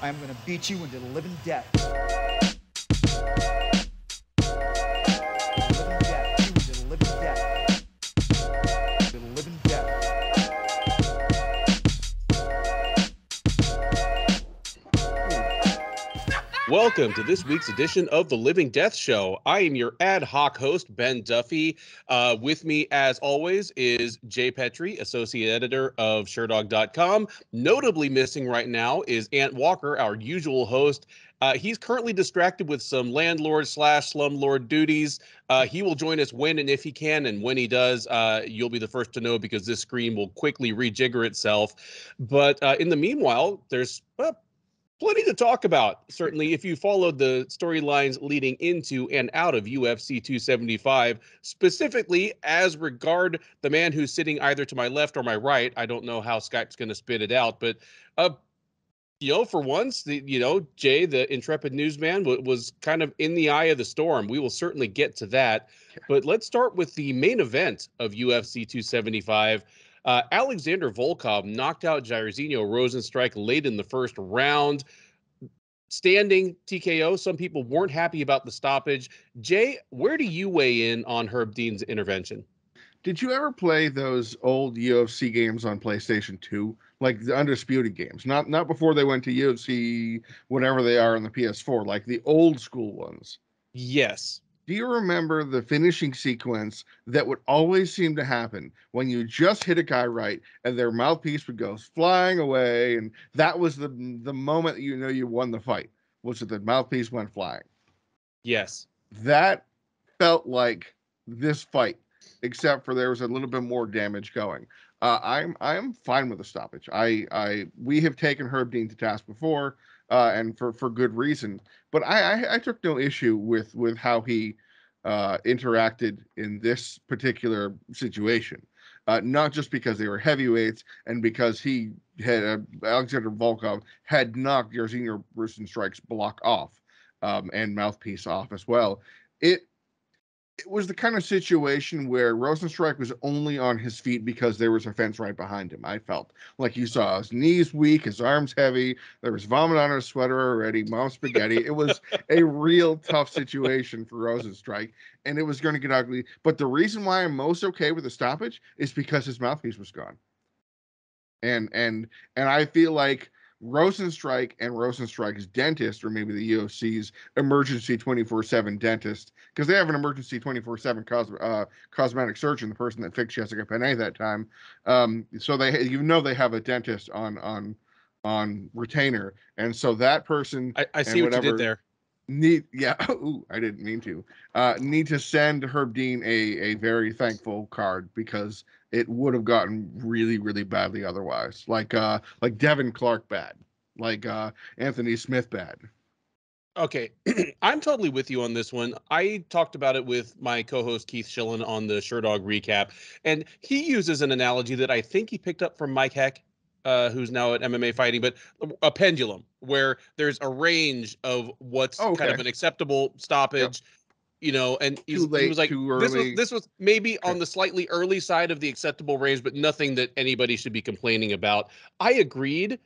I am going to beat you into the living death. Welcome to this week's edition of the Living Death Show. I am your ad hoc host, Ben Duffy. With me, as always, is Jay Petrie, associate editor of Sherdog.com. Notably missing right now is Ant Walker, our usual host. He's currently distracted with some landlord/slumlord duties. He will join us when and if he can, and when he does, you'll be the first to know because this screen will quickly rejigger itself. But in the meanwhile, there's plenty to talk about. Certainly, if you followed the storylines leading into and out of UFC 275, specifically as regard the man who's sitting either to my left or my right. I don't know how Skype's going to spit it out, but for once, Jay, the intrepid newsman, was kind of in the eye of the storm. We will certainly get to that, but let's start with the main event of UFC 275. Alexander Volkov knocked out Jairzinho Rozenstruik late in the first round. Standing TKO. Some people weren't happy about the stoppage. Jay, where do you weigh in on Herb Dean's intervention? Did you ever play those old UFC games on PlayStation 2? Like the Undisputed games? Not before they went to UFC, whatever they are on the PS4, like the old school ones. Yes. Do you remember the finishing sequence that would always seem to happen when you just hit a guy right and their mouthpiece would go flying away, and that was the moment you know you won the fight, was that the mouthpiece went flying? Yes. That felt like this fight, except for there was a little bit more damage going. I'm fine with the stoppage. We have taken Herb Dean to task before, and for good reason. But I took no issue with how he interacted in this particular situation. Not just because they were heavyweights and because he had Alexander Volkov had knocked Jairzinho Rozenstruik's block off and mouthpiece off as well. It was the kind of situation where Rozenstruik was only on his feet because there was a fence right behind him. I felt like you saw his knees weak, his arms heavy. There was vomit on his sweater already, mom spaghetti. It was a real tough situation for Rozenstruik, and it was going to get ugly. But the reason why I'm most okay with the stoppage is because his mouthpiece was gone. And I feel like Rozenstruik and Rozenstruik's dentist, or maybe the UFC's emergency 24/7 dentist, because they have an emergency 24/7 cosmetic surgeon, the person that fixed Jessica Penne at that time. So they have a dentist on retainer, and so that person. I see what you did there. I didn't mean to. Need to send Herb Dean a very thankful card, because it would have gotten really, really badly otherwise. Like Devin Clark bad, like Anthony Smith bad. Okay, I'm totally with you on this one. I talked about it with my co-host Keith Schillen on the Sherdog recap, and he uses an analogy that I think he picked up from Mike Heck, who's now at MMA Fighting, but a pendulum, where there's a range of what's kind of an acceptable stoppage. Yep. And he was like, this was maybe on the slightly early side of the acceptable range, but nothing that anybody should be complaining about. I agreed.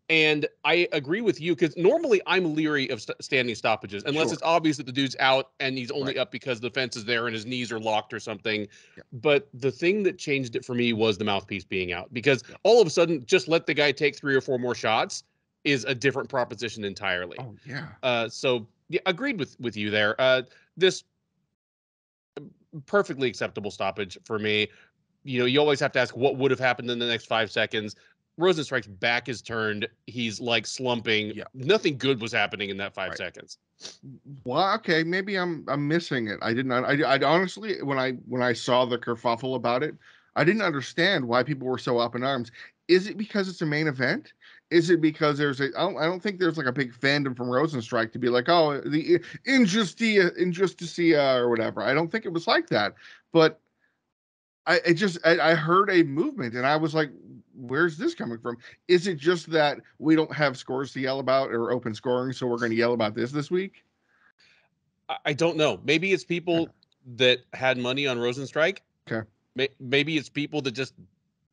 And I agree with you, because normally I'm leery of standing stoppages, unless it's obvious that the dude's out and he's only up because the fence is there and his knees are locked or something. Yeah. But the thing that changed it for me was the mouthpiece being out, because all of a sudden, just let the guy take 3 or 4 more shots is a different proposition entirely. Oh, yeah. So yeah, agreed with you there. This perfectly acceptable stoppage for me. You always have to ask what would have happened in the next 5 seconds. Rozenstruik's back is turned. He's like slumping. Yeah. Nothing good was happening in that 5 seconds. Well, okay, maybe I'm missing it. I honestly, when I saw the kerfuffle about it, I didn't understand why people were so up in arms. Is it because it's a main event? Is it because I don't think there's like a big fandom from Rozenstruik to be like, oh, the injusticia or whatever. I don't think it was like that. But I heard a movement and I was like, where's this coming from? Is it just that we don't have scores to yell about or open scoring, so we're going to yell about this week? I don't know. Maybe it's people that had money on Rozenstruik. Okay. Maybe it's people that just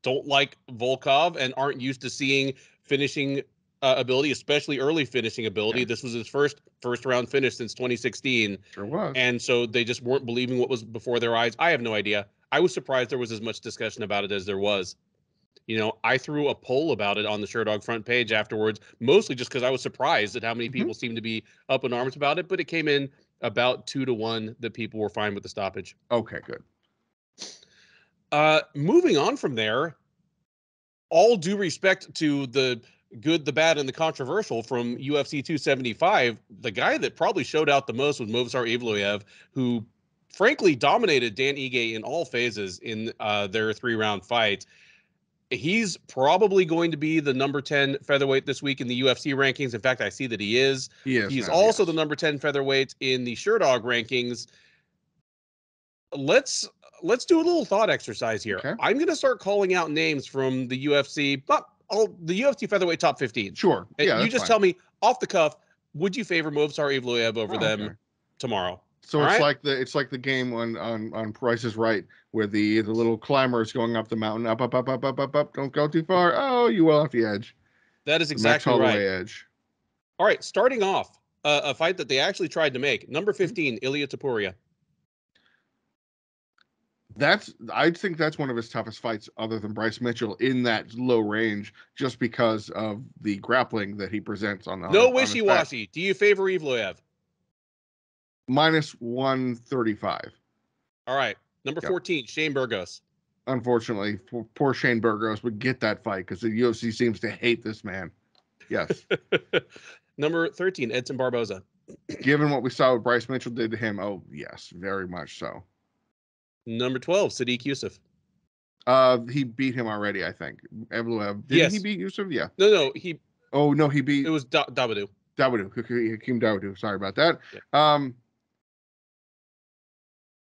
don't like Volkov and aren't used to seeing finishing ability, especially early finishing ability. Yeah. This was his first round finish since 2016. Sure was. And so they just weren't believing what was before their eyes. I have no idea. I was surprised there was as much discussion about it as there was. You know, I threw a poll about it on the Sherdog front page afterwards, mostly just because I was surprised at how many people seemed to be up in arms about it. But it came in about 2-1 that people were fine with the stoppage. Okay, good. Moving on from there, all due respect to the good, the bad, and the controversial from UFC 275, the guy that probably showed out the most was Movsar Evloev, who frankly dominated Dan Ige in all phases in their 3-round fight. He's probably going to be the number 10 featherweight this week in the UFC rankings. In fact, I see that he is. He's now, also yes. the number 10 featherweight in the Sherdog rankings. Let's do a little thought exercise here. Okay. I'm going to start calling out names from the UFC, but the UFC featherweight top 15. Sure. Yeah, you just tell me off the cuff, would you favor Movsar Evloev over them tomorrow? So All it's right? like the game on Price is Right, where the little climber is going up the mountain, up, up, up, up, up, up, up. Don't go too far. Oh, you will off the edge. That is The Max exactly right. Holloway edge. All right, starting off, a fight that they actually tried to make. Number 15, Ilia Topuria. I think that's one of his toughest fights, other than Bryce Mitchell, in that low range, just because of the grappling that he presents on the No wishy-washy. Do you favor Evloev? Minus 135. All right. Number 14, Shane Burgos. Unfortunately, poor Shane Burgos would get that fight because the UFC seems to hate this man. Yes. Number 13, Edson Barboza. Given what we saw what Bryce Mitchell did to him, oh, yes, very much so. Number 12, Sadiq Youssef. He beat him already, I think. Evloev. Yes. He beat Youssef? Yeah. No, he beat... It was Dawodu. Hakeem Dawodu. Sorry about that. Yeah.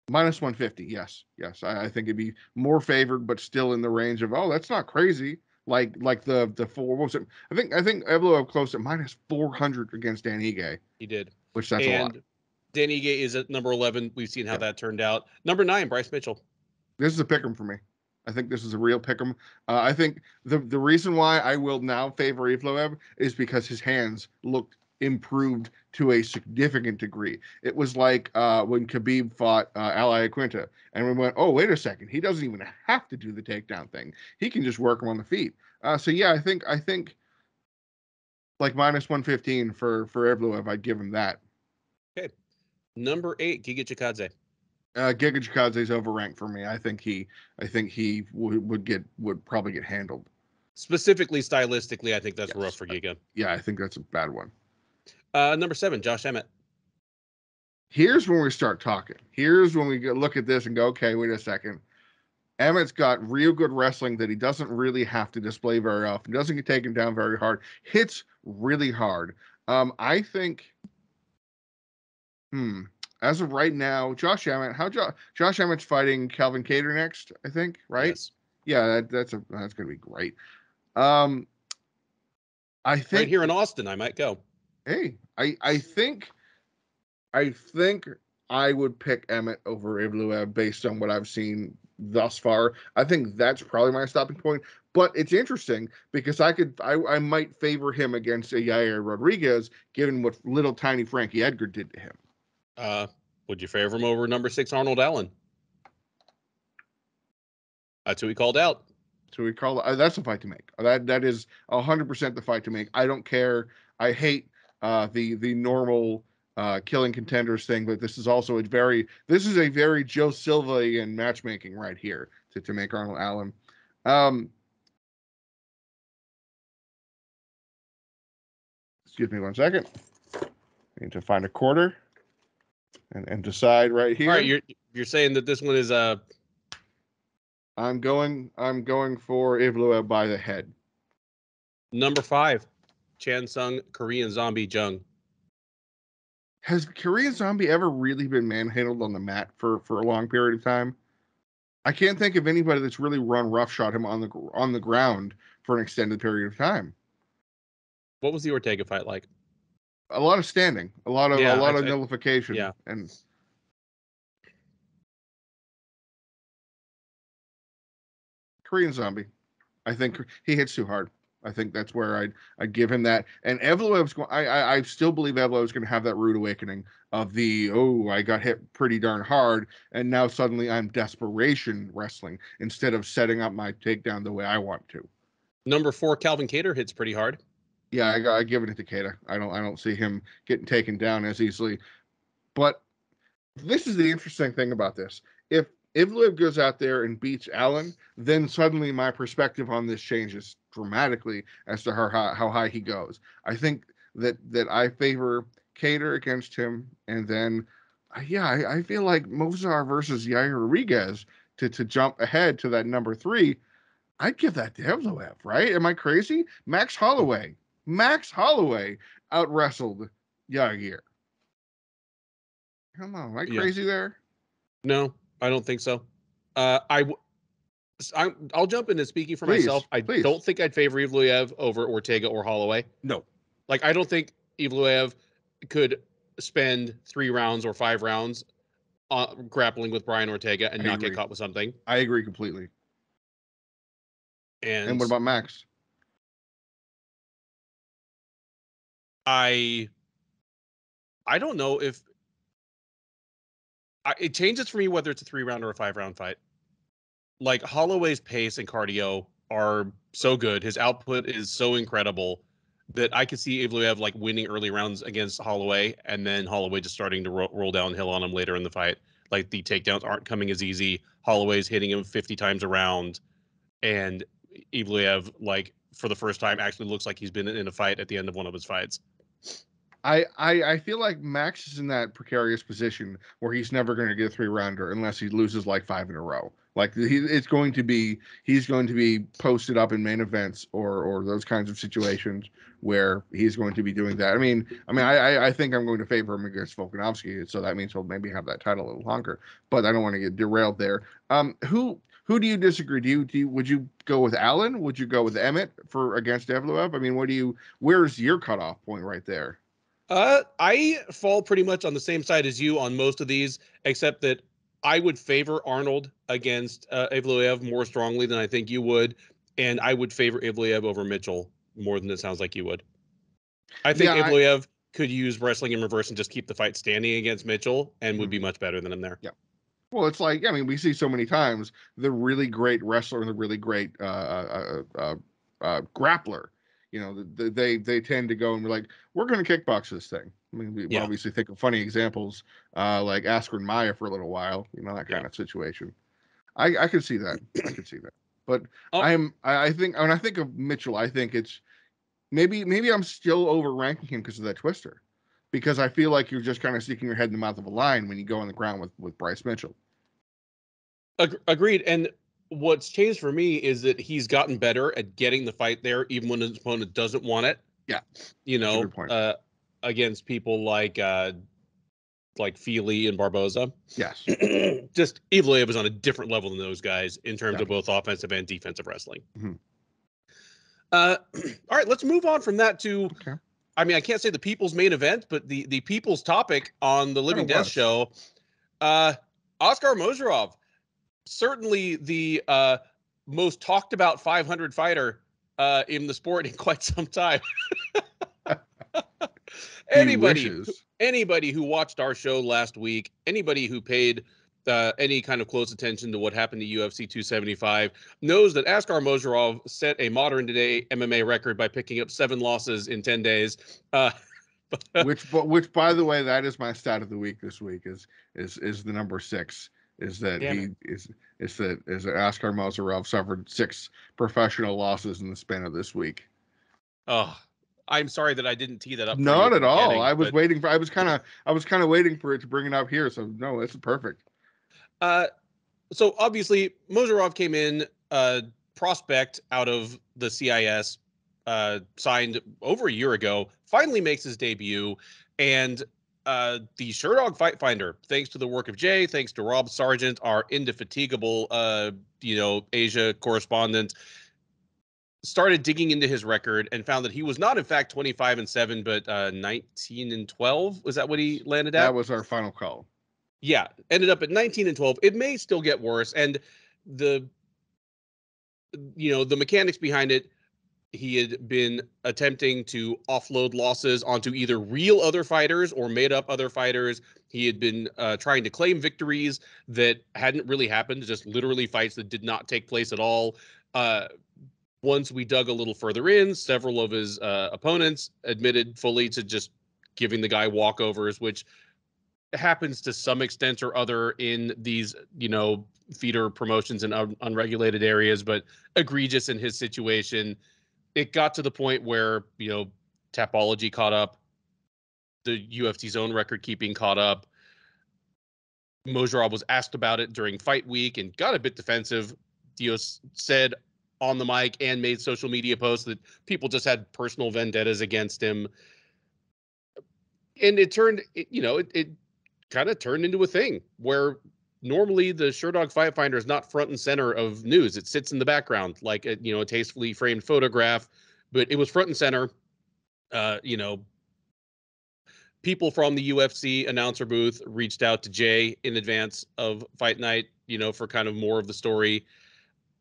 Minus 150, yes. I think it'd be more favored, but still in the range of, that's not crazy. Like the four, what was it? I think Evloev closed at minus 400 against Dan Ige. He did. Which that's a lot. Dan Ige is at number 11. We've seen how that turned out. Number 9, Bryce Mitchell. This is a pick'em for me. I think this is a real pick'em. I think the reason why I will now favor Evloev is because his hands looked improved to a significant degree. It was like when Khabib fought Al Iaquinta, and we went, oh, wait a second, he doesn't even have to do the takedown thing. He can just work him on the feet. So yeah, I think like minus 115 for Evloev, I'd give him that. Okay. Number 8, Giga Chikadze. Giga Chikadze's overranked for me. I think he would probably get handled. Specifically stylistically, I think that's rough for Giga. Yeah, I think that's a bad one. Number 7, Josh Emmett. Here's when we start talking. Here's when we look at this and go, okay, wait a second. Emmett's got real good wrestling that he doesn't really have to display very often. Doesn't get taken down very hard. Hits really hard. I think, as of right now, Josh Emmett. Josh Emmett's fighting Calvin Kattar next, I think, right? Yes. Yeah, that's going to be great. I think right here in Austin, I might go. Hey, I think I would pick Emmett over Evloev based on what I've seen thus far. I think that's probably my stopping point. But it's interesting because I might favor him against a Yair Rodriguez, given what little tiny Frankie Edgar did to him. Would you favor him over number 6 Arnold Allen? That's who he called out. So we call that's a fight to make. That is 100% the fight to make. I don't care. I hate the normal killing contenders thing, but this is also a very Joe Silva-ian matchmaking right here to make Arnold Allen. Excuse me 1 second. I need to find a quarter and decide right here. All right, you're saying that this one is I'm going for Evloev by the head. Number 5, Chan Sung, Korean Zombie Jung. Has Korean Zombie ever really been manhandled on the mat for a long period of time? I can't think of anybody that's really run roughshod him on the ground for an extended period of time. What was the Ortega fight like? A lot of standing, a lot of nullification. Yeah. And Korean Zombie, I think he hits too hard. I think that's where I'd give him that. And Evloev's going. I still believe Evloev's going to have that rude awakening of I got hit pretty darn hard, and now suddenly I'm desperation wrestling instead of setting up my takedown the way I want to. Number 4, Calvin Kattar hits pretty hard. Yeah, I give it to Kattar. I don't see him getting taken down as easily. But this is the interesting thing about this. If Evloev goes out there and beats Allen, then suddenly my perspective on this changes dramatically as to how high he goes. I think that I favor Kattar against him, and then I feel like Movsar versus Yair Rodriguez to jump ahead to that number 3. I'd give that to Evloev, right? Am I crazy? Max Holloway out wrestled Yair. Come on, am I crazy there? No, I don't think so. I'll jump into speaking for myself. I don't think I'd favor Evloev over Ortega or Holloway. No. Like, I don't think Evloev could spend 3 rounds or 5 rounds grappling with Brian Ortega and not get caught with something. I agree completely. And what about Max? I don't know if it changes for me whether it's a 3-round or a 5-round fight. Like, Holloway's pace and cardio are so good. His output is so incredible that I could see Evloev like winning early rounds against Holloway, and then Holloway just starting to roll downhill on him later in the fight. Like, the takedowns aren't coming as easy. Holloway's hitting him 50 times a round, and Evloev, like, for the first time, actually looks like he's been in a fight at the end of one of his fights. I feel like Max is in that precarious position where he's never going to get a 3-rounder unless he loses like 5 in a row. Like, he's going to be posted up in main events or those kinds of situations where he's going to be doing that. I think I'm going to favor him against Volkanovski, so that means he'll maybe have that title a little longer. But I don't want to get derailed there. Who do you disagree? Would you go with Allen? Would you go with Emmett against Evloev? I mean, where's your cutoff point right there? I fall pretty much on the same side as you on most of these, except that I would favor Arnold against Evloev more strongly than I think you would, and I would favor Evloev over Mitchell more than it sounds like you would. I think Evloev could use wrestling in reverse and just keep the fight standing against Mitchell and would be much better than him there. Yeah. Well, it's like, we see so many times the really great wrestler and the really great grappler. They tend to go and be like, we're going to kickbox this thing. I mean, we obviously think of funny examples like Askar and Maya for a little while, that kind of situation. I could see that. But I think when I think of Mitchell, I think it's maybe I'm still overranking him because of that twister. Because I feel like you're just kind of sticking your head in the mouth of a lion when you go on the ground with Bryce Mitchell. Agreed. And what's changed for me is that he's gotten better at getting the fight there, even when his opponent doesn't want it. Yeah. That's a good point. Against people like Fili and Barboza. Yes. Just Evloev is on a different level than those guys in terms of both offensive and defensive wrestling. Mm-hmm. All right, let's move on from that to, I can't say the people's main event, but the people's topic on the Living Death show. Askar Mozharov, certainly the most talked about 500 fighter in the sport in quite some time. Anybody who watched our show last week, anybody who paid any kind of close attention to what happened to UFC 275 knows that Askar Mozharov set a modern day MMA record by picking up 7 losses in 10 days. Which by the way, that is my stat of the week this week is the number 6. Is that Askar Mozharov suffered 6 professional losses in the span of this week. Oh, I'm sorry that I didn't tee that up. Not at all. I was kind of waiting for it to bring it up here. So no, it's perfect. So obviously Mozharov came in prospect out of the CIS, signed over a year ago, finally makes his debut, and the Sherdog Fight Finder, thanks to the work of Jay, thanks to Rob Sargent, our indefatigable Asia correspondent, started digging into his record and found that he was not in fact 25-7, but 19-12. Was that what he landed at? That was our final call. Yeah, ended up at 19-12. It may still get worse, and the mechanics behind it he had been attempting to offload losses onto either real other fighters or made up other fighters. He had been trying to claim victories that hadn't really happened, just literally fights that did not take place at all. Once we dug a little further in, several of his opponents admitted fully to just giving the guy walkovers, which happens to some extent or other in these, feeder promotions in unregulated areas, but egregious in his situation. It got to the point where, Tapology caught up, the UFC's own record keeping caught up. Mozharov was asked about it during fight week and got a bit defensive. Dios said on the mic and made social media posts that people just had personal vendettas against him. And it kind of turned into a thing where normally the Sherdog Fight Finder is not front and center of news. It sits in the background like a tastefully framed photograph, but it was front and center. People from the UFC announcer booth reached out to Jay in advance of fight night, for kind of more of the story.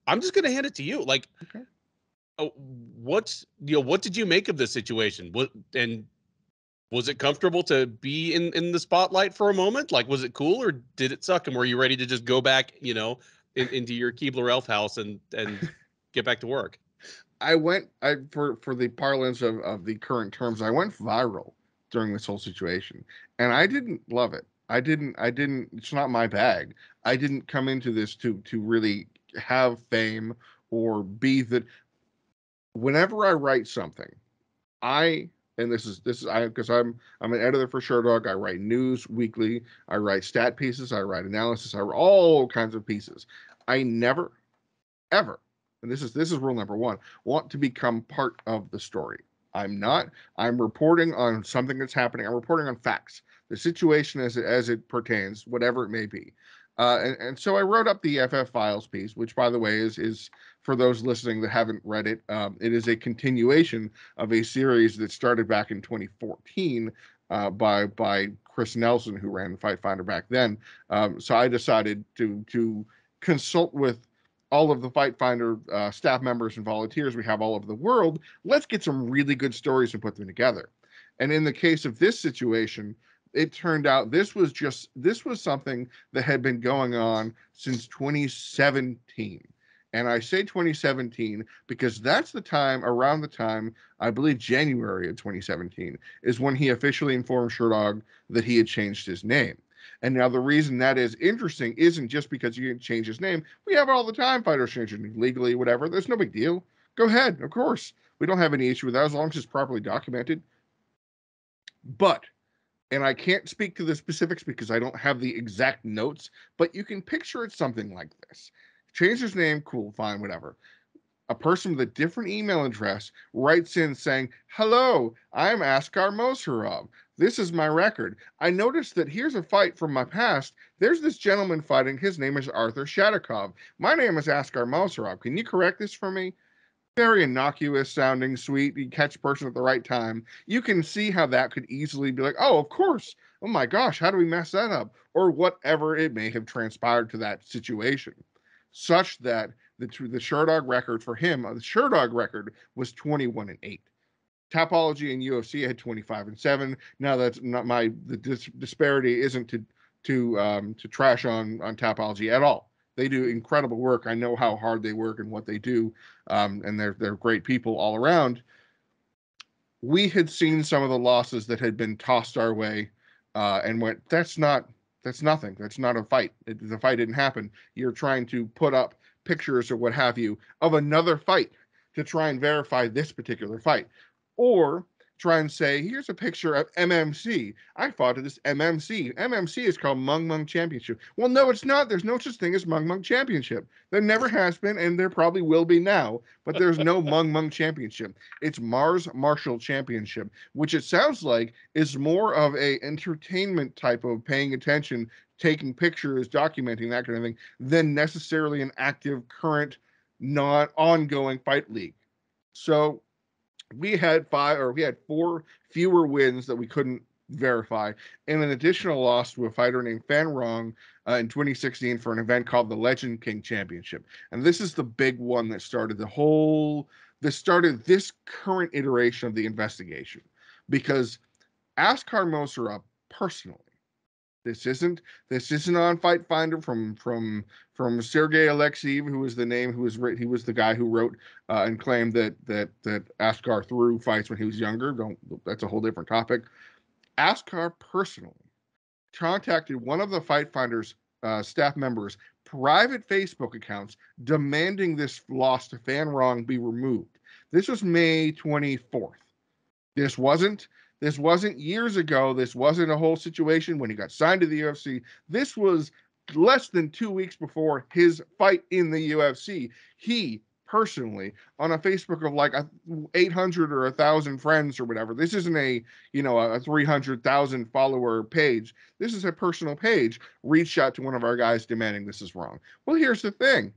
I'm just going to hand it to you. Like, okay. What did you make of this situation? Was it comfortable to be in the spotlight for a moment? Like, was it cool, or did it suck? And were you ready to just go back, into your Keebler Elf house and get back to work? For the parlance of the current terms, I went viral during this whole situation, and I didn't love it. I didn't, it's not my bag. I didn't come into this to really have fame or be that. Whenever I write something, because I'm an editor for Sherdog. I write news weekly. I write stat pieces. I write analysis. I write all kinds of pieces. I never, ever, and this is rule number one, want to become part of the story. I'm reporting on something that's happening. I'm reporting on facts, the situation as it pertains, whatever it may be. And so I wrote up the FF Files piece, which, by the way, is for those listening that haven't read it, it is a continuation of a series that started back in 2014 by Chris Nelson, who ran Fight Finder back then. So I decided to consult with all of the Fight Finder staff members and volunteers we have all over the world. Let's get some really good stories and put them together. And in the case of this situation, it turned out this was something that had been going on since 2017. And I say 2017 because that's around the time, I believe January of 2017, is when he officially informed Sherdog that he had changed his name. And now the reason that is interesting isn't just because you can change his name. We have it all the time, fighters change their name legally, whatever. There's no big deal. Go ahead, of course. We don't have any issue with that as long as it's properly documented. But, and I can't speak to the specifics because I don't have the exact notes, but you can picture it something like this. Change his name, cool, fine, whatever. A person with a different email address writes in saying, "Hello, I'm Askar Mozharov. This is my record. I noticed that here's a fight from my past. There's this gentleman fighting. His name is Arthur Shadakov. My name is Askar Mozharov. Can you correct this for me?" Very innocuous sounding, sweet. You catch a person at the right time. You can see how that could easily be like, oh, of course. Oh my gosh, how do we mess that up? Or whatever it may have transpired to that situation. Such that the Sherdog record for him, the Sherdog record was 21-8. Tapology and UFC had 25-7. Now that's not the disparity isn't to trash on Tapology at all. They do incredible work. I know how hard they work and what they do, and they're great people all around. We had seen some of the losses that had been tossed our way, and went, that's nothing. That's not a fight. The fight didn't happen. You're trying to put up pictures or what have you of another fight to try and verify this particular fight. Or try and say, here's a picture of MMC. I fought at this MMC. MMC is called Mung Mung Championship. Well, no, it's not. There's no such thing as Mung Mung Championship. There never has been, and there probably will be now, but there's no Mung Mung Championship. It's Mars Martial Championship, which it sounds like is more of a entertainment type of paying attention, taking pictures, documenting, that kind of thing, than necessarily an active, current, non-ongoing fight league. So we had 4 fewer wins that we couldn't verify, and an additional loss to a fighter named Fan Rong in 2016 for an event called the Legend King Championship. And this is the big one that started the whole that started this current iteration of the investigation, because Askar Mozharov personally, this isn't on Fight Finder from Sergei Alexeyev, who was the guy who wrote and claimed that Askar threw fights when he was younger. That's a whole different topic. Askar personally contacted one of the Fight Finder's staff members' private Facebook accounts demanding this loss to Fan Rong be removed. This was May 24th. This wasn't years ago. This wasn't a whole situation when he got signed to the UFC. This was less than 2 weeks before his fight in the UFC. He personally, on a Facebook of like 800 or 1,000 friends or whatever. This isn't a 300,000 follower page. This is a personal page. Reached out to one of our guys demanding this is wrong. Well, here's the thing.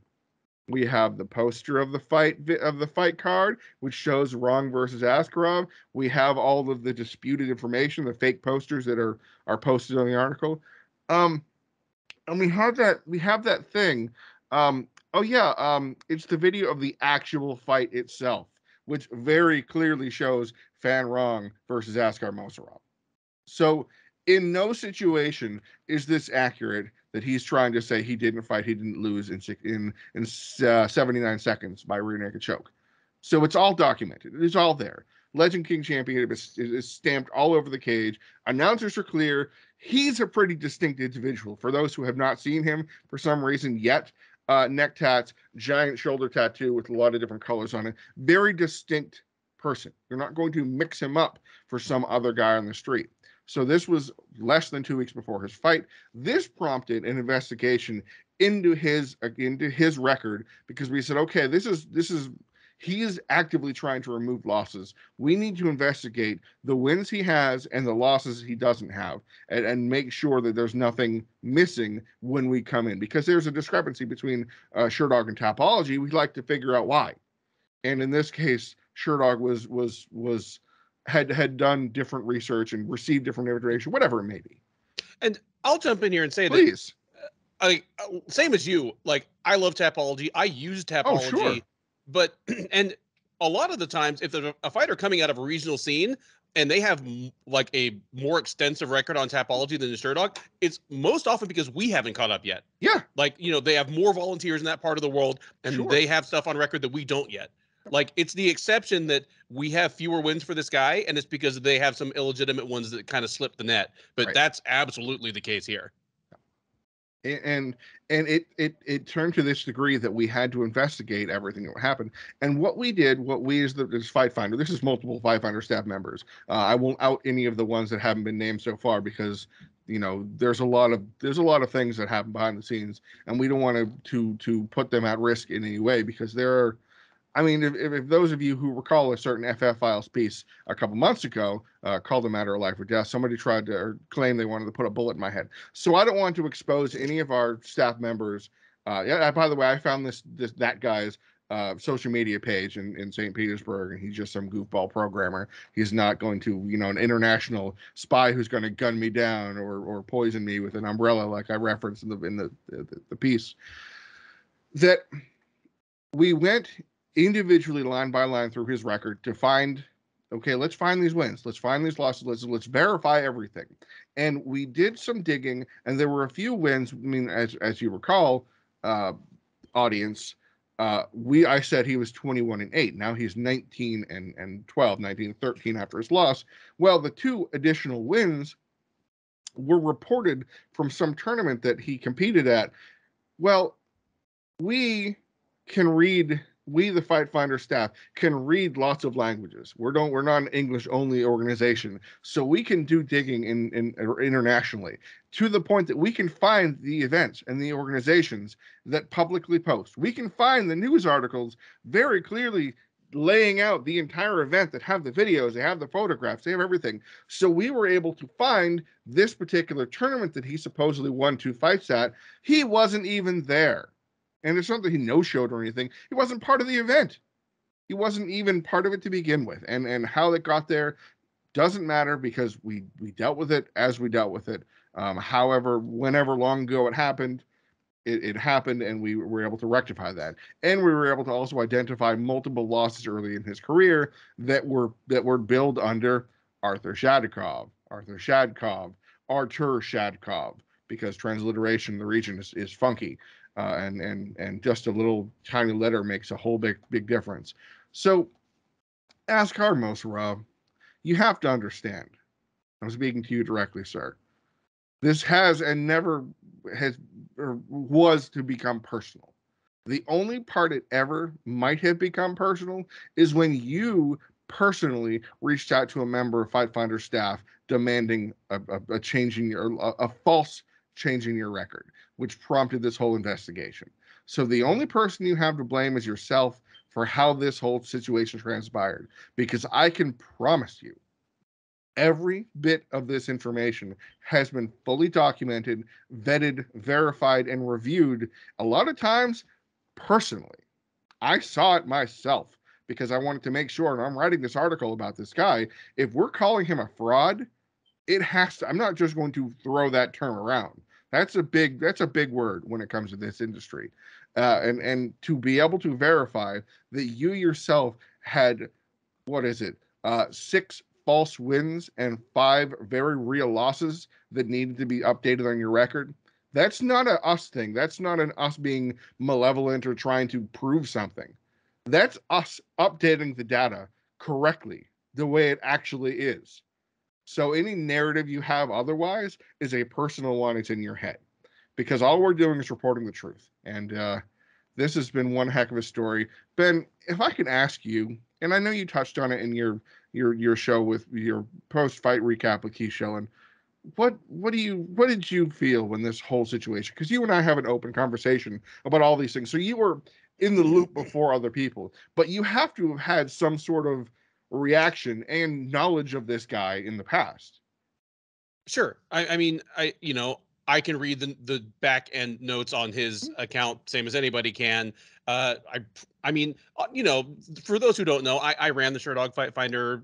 We have the poster of the fight card, which shows Rong versus Askarov. We have all of the disputed information, the fake posters that are posted on the article. And we have that thing. It's the video of the actual fight itself, which very clearly shows Fan Rong versus Askar Mozharov. So in no situation is this accurate that he's trying to say he didn't fight, he didn't lose in 79 seconds by rear naked choke. So it's all documented. It's all there. Legend King Champion is stamped all over the cage. Announcers are clear. He's a pretty distinct individual. For those who have not seen him for some reason yet, neck tats, giant shoulder tattoo with a lot of different colors on it. Very distinct person. You're not going to mix him up for some other guy on the street. So this was less than 2 weeks before his fight. This prompted an investigation into his record, because we said, okay, he is actively trying to remove losses. We need to investigate the wins he has and the losses he doesn't have, and make sure that there's nothing missing when we come in, because there's a discrepancy between Sherdog and Tapology. We'd like to figure out why. And in this case, Sherdog had done different research and received different information, whatever it may be. And I'll jump in here and say Please. that, same as you, like, I love Tapology. I use Tapology, Oh, sure. But, and a lot of the times, if there's a fighter coming out of a regional scene and they have like a more extensive record on Tapology than the Sherdog, it's most often because we haven't caught up yet. Yeah. Like, they have more volunteers in that part of the world, and Sure. they have stuff on record that we don't yet. Like, it's the exception that we have fewer wins for this guy, and it's because they have some illegitimate ones that kind of slip the net. But Right. That's absolutely the case here. And it turned to this degree that we had to investigate everything that happened. And what we as this Fight Finder, this is multiple Fight Finder staff members. I won't out any of the ones that haven't been named so far, because there's a lot of things that happen behind the scenes, and we don't want to put them at risk in any way, because there are. I mean, if those of you who recall a certain FF Files piece a couple months ago called a matter of life or death, somebody tried to, or claimed they wanted to put a bullet in my head. So I don't want to expose any of our staff members. By the way, I found that guy's social media page in St. Petersburg, and he's just some goofball programmer. He's not going to, an international spy who's going to gun me down or poison me with an umbrella, like I referenced in the piece. That we went individually, line by line, through his record to find, okay, let's find these wins, let's find these losses, let's verify everything. And we did some digging, and there were a few wins. I mean, as you recall, audience, I said he was 21-8. Now he's 19-12, 19-13 after his loss. Well, the two additional wins were reported from some tournament that he competed at. Well, we, the Fight Finder staff, can read lots of languages. We're not an English only organization, so we can do digging internationally, to the point that we can find the events and the organizations that publicly post. We can find the news articles very clearly laying out the entire event, that have the videos, they have the photographs, they have everything. So we were able to find this particular tournament that he supposedly won 2 fights at. He wasn't even there. And it's not that he no-showed or anything. He wasn't part of the event. He wasn't even part of it to begin with. And how it got there doesn't matter, because we dealt with it as we dealt with it. However, whenever long ago it happened, it happened, and we were able to rectify that. And we were able to also identify multiple losses early in his career that were billed under Arthur Shadkov, because transliteration in the region is funky, and just a little tiny letter makes a whole big difference. So, Askar Mozharov, you have to understand. I'm speaking to you directly, sir. This has and never has or was to become personal. The only part it ever might have become personal is when you personally reached out to a member of Fight Finder staff demanding a change in a false change in your record, which prompted this whole investigation. So the only person you have to blame is yourself for how this whole situation transpired, because I can promise you every bit of this information has been fully documented, vetted, verified, and reviewed, a lot of times personally. I saw it myself because I wanted to make sure, and I'm writing this article about this guy. If we're calling him a fraud, it has to, I'm not just going to throw that term around. That's a big word when it comes to this industry. And to be able to verify that you yourself had, what is it, 6 false wins and 5 very real losses that needed to be updated on your record. That's not a us thing. That's not an us being malevolent or trying to prove something. That's us updating the data correctly, the way it actually is. So any narrative you have otherwise is a personal one. It's in your head, because all we're doing is reporting the truth. And this has been one heck of a story. Ben, if I can ask you, and I know you touched on it in your show with your post-fight recap with Keith Schillen, what did you feel when this whole situation, because you and I have an open conversation about all these things, so you were in the loop before other people, but you have to have had some sort of reaction and knowledge of this guy in the past. Sure. I mean, I can read the back end notes on his account, same as anybody can. I mean, for those who don't know, I ran the Sherdog Fight Finder,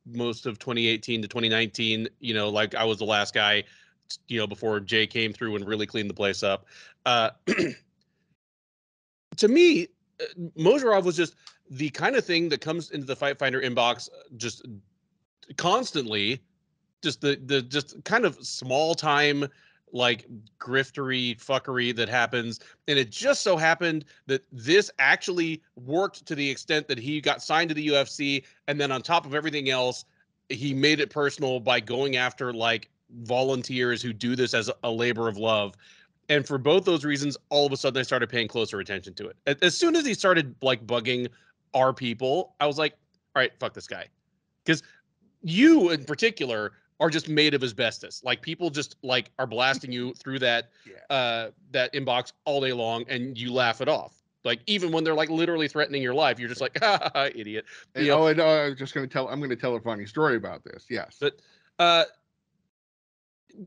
most of 2018 to 2019, like I was the last guy, before Jay came through and really cleaned the place up. To me, Mozharov was just the kind of thing that comes into the Fight Finder inbox just constantly, just the just kind of small time, like griftery fuckery that happens. And it just so happened that this actually worked to the extent that he got signed to the UFC, and then on top of everything else, he made it personal by going after like volunteers who do this as a labor of love. And for both those reasons, all of a sudden I started paying closer attention to it. As soon as he started like bugging our people, I was like, all right, fuck this guy. Because you in particular are just made of asbestos. Like people just like are blasting you through that that inbox all day long, and you laugh it off. Like even when they're like literally threatening your life, you're just like, ha, ha, idiot. And, I know. I was just going to tell. I'm going to tell a funny story about this. Yes, but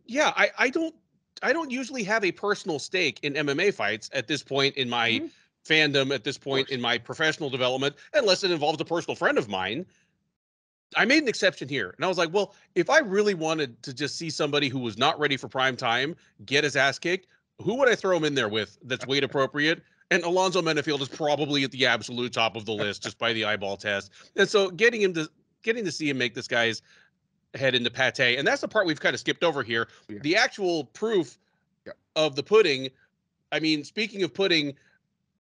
yeah, I don't usually have a personal stake in MMA fights at this point in my fandom, at this point in my professional development, unless it involves a personal friend of mine. I made an exception here. And I was like, well, if I really wanted to just see somebody who was not ready for prime time get his ass kicked, who would I throw him in there with that's weight appropriate? And Alonzo Menafield is probably at the absolute top of the list just by the eyeball test. And so getting to see him make this guy's head into pate, and that's the part we've kind of skipped over here. Yeah. The actual proof of the pudding. I mean, speaking of pudding,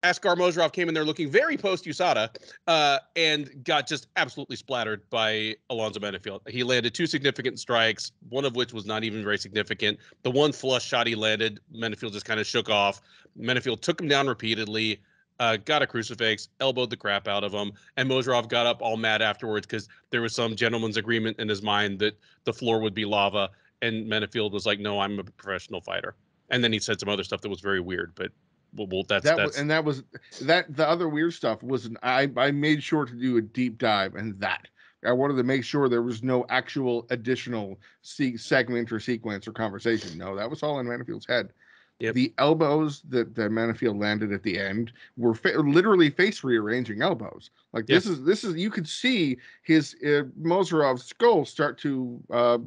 Askar Mozharov came in there looking very post-USADA and got just absolutely splattered by Alonzo Menafield. He landed 2 significant strikes, one of which was not even very significant. The one flush shot he landed, Menafield just kind of shook off. Menafield took him down repeatedly, got a crucifix, elbowed the crap out of him, and Mozharov got up all mad afterwards because there was some gentleman's agreement in his mind that the floor would be lava, and Menafield was like, no, I'm a professional fighter. And then he said some other stuff that was very weird, but well, that's the other weird stuff was I made sure to do a deep dive, and that I wanted to make sure there was no actual additional segment or sequence or conversation. No, that was all in Manafield's head. Yep. The elbows that Menafield landed at the end were literally face rearranging elbows. Like this is you could see his Mozarov's skull start to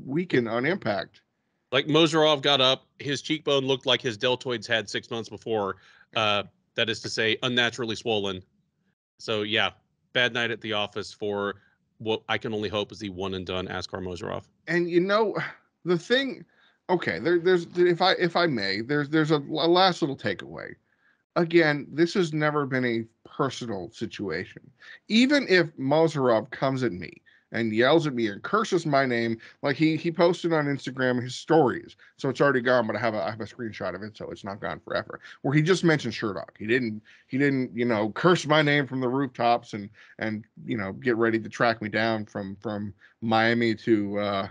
weaken on impact. Like Mozharov got up, his cheekbone looked like his deltoids had 6 months before. That is to say, unnaturally swollen. So yeah, bad night at the office for what I can only hope is the one and done Askar Mozharov. And you know, the thing, okay, there's if I may, there's a last little takeaway. Again, this has never been a personal situation. Even if Mozharov comes at me and yells at me and curses my name, like he posted on Instagram his stories, so it's already gone, but I have a screenshot of it, so it's not gone forever. Where he just mentioned Sherdog. He didn't curse my name from the rooftops and get ready to track me down from Miami to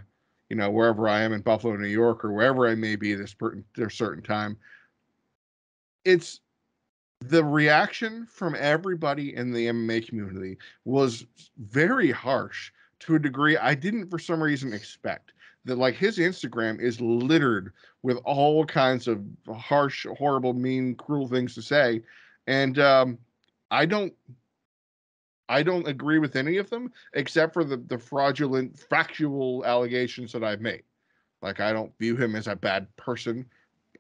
wherever I am in Buffalo, New York, or wherever I may be at this certain time. It's the reaction from everybody in the MMA community was very harsh to a degree I didn't for some reason expect. That like his Instagram is littered with all kinds of harsh, horrible, mean, cruel things to say, and I don't agree with any of them except for the fraudulent, factual allegations that I've made. Like I don't view him as a bad person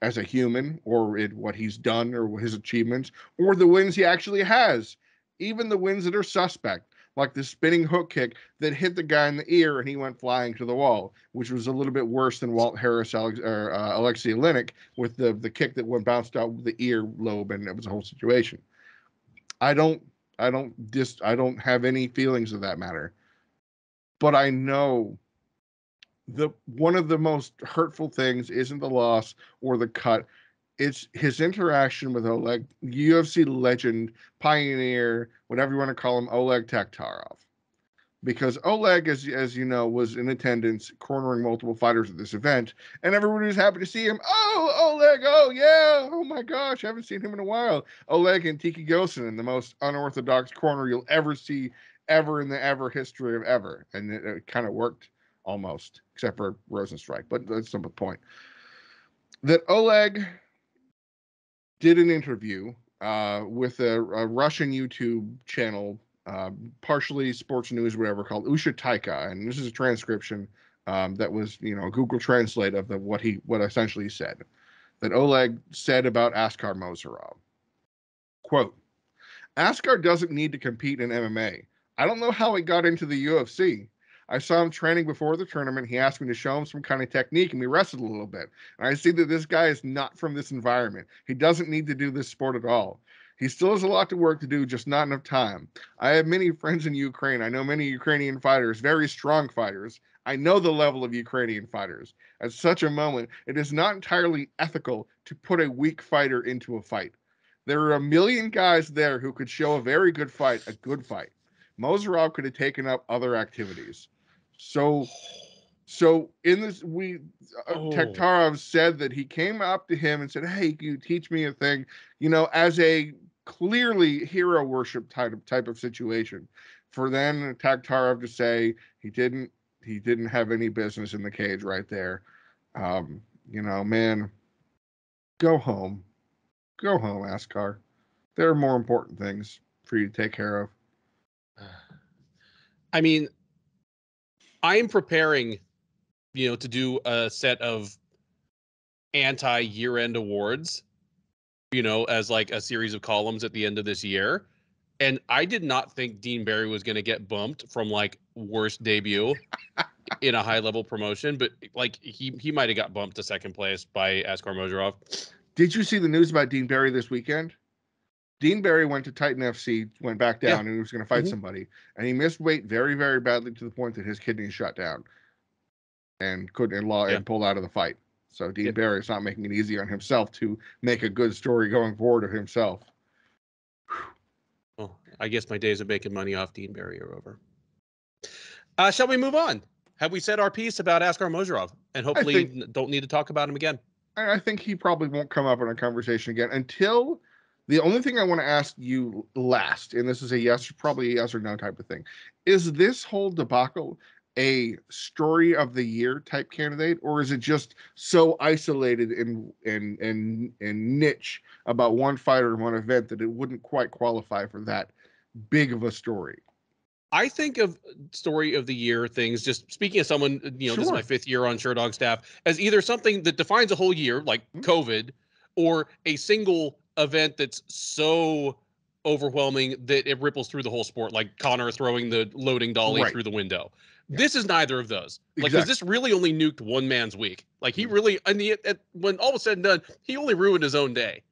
as a human, or in what he's done, or his achievements, or the wins he actually has. Even the wins that are suspect, like the spinning hook kick that hit the guy in the ear and he went flying to the wall, which was a little bit worse than Walt Harris or Alexei Oleinik with the kick that went bounced out the ear lobe, and it was a whole situation. I don't have any feelings of that matter, but I know one of the most hurtful things isn't the loss or the cut. It's his interaction with Oleg, UFC legend, pioneer, whatever you want to call him, Oleg Taktarov. Because Oleg, as you know, was in attendance, cornering multiple fighters at this event, and everybody was happy to see him. Oh, Oleg! Oh, yeah! Oh my gosh, I haven't seen him in a while. Oleg and Tiki Gosin in the most unorthodox corner you'll ever see, ever in the ever history of ever, and it kind of worked almost, except for Rozenstruik. But that's not the point. That Oleg did an interview with a Russian YouTube channel, partially sports news, whatever, called Usha Taika, and this is a transcription that was, Google Translate of what essentially he said. That Oleg said about Askar Mozharov. Quote, Askar doesn't need to compete in MMA. I don't know how he got into the UFC. I saw him training before the tournament. He asked me to show him some kind of technique, and we wrestled a little bit. And I see that this guy is not from this environment. He doesn't need to do this sport at all. He still has a lot of work to do, just not enough time. I have many friends in Ukraine. I know many Ukrainian fighters, very strong fighters. I know the level of Ukrainian fighters. At such a moment, it is not entirely ethical to put a weak fighter into a fight. There are a million guys there who could show a very good fight, a good fight. Mozharov could have taken up other activities. So in this, Taktarov said that he came up to him and said, "Hey, can you teach me a thing?" As a clearly hero worship type of situation. For then Taktarov to say he didn't have any business in the cage right there. Man, go home. Go home, Askar. There are more important things for you to take care of. I mean, I am preparing, to do a set of anti-year-end awards, as like a series of columns at the end of this year. And I did not think Dean Barry was going to get bumped from like worst debut in a high-level promotion, but like he might have got bumped to second place by Askar Mozharov. Did you see the news about Dean Barry this weekend? Dean Barry went to Titan FC, went back down, and he was going to fight somebody, and he missed weight very, very badly to the point that his kidneys shut down and and pulled out of the fight. So Dean Barry is not making it easy on himself to make a good story going forward of himself. Well, I guess my days of making money off Dean Barry are over. Shall we move on? Have we said our piece about Askar Mozharov, and hopefully don't need to talk about him again? I think he probably won't come up in a conversation again until the only thing I want to ask you last, and this is probably a yes or no type of thing, is this whole debacle a story of the year type candidate, or is it just so isolated and niche about one fighter and one event that it wouldn't quite qualify for that big of a story? I think of story of the year things, just speaking of someone, this is my Sure. 5th year on Sherdog staff, as either something that defines a whole year, like COVID, or a single event that's so overwhelming that it ripples through the whole sport, like Connor throwing the loading dolly Right. through the window. Yeah. This is neither of those. Like, because Exactly. this really only nuked one man's week. Like, he really, when all was said and done, he only ruined his own day,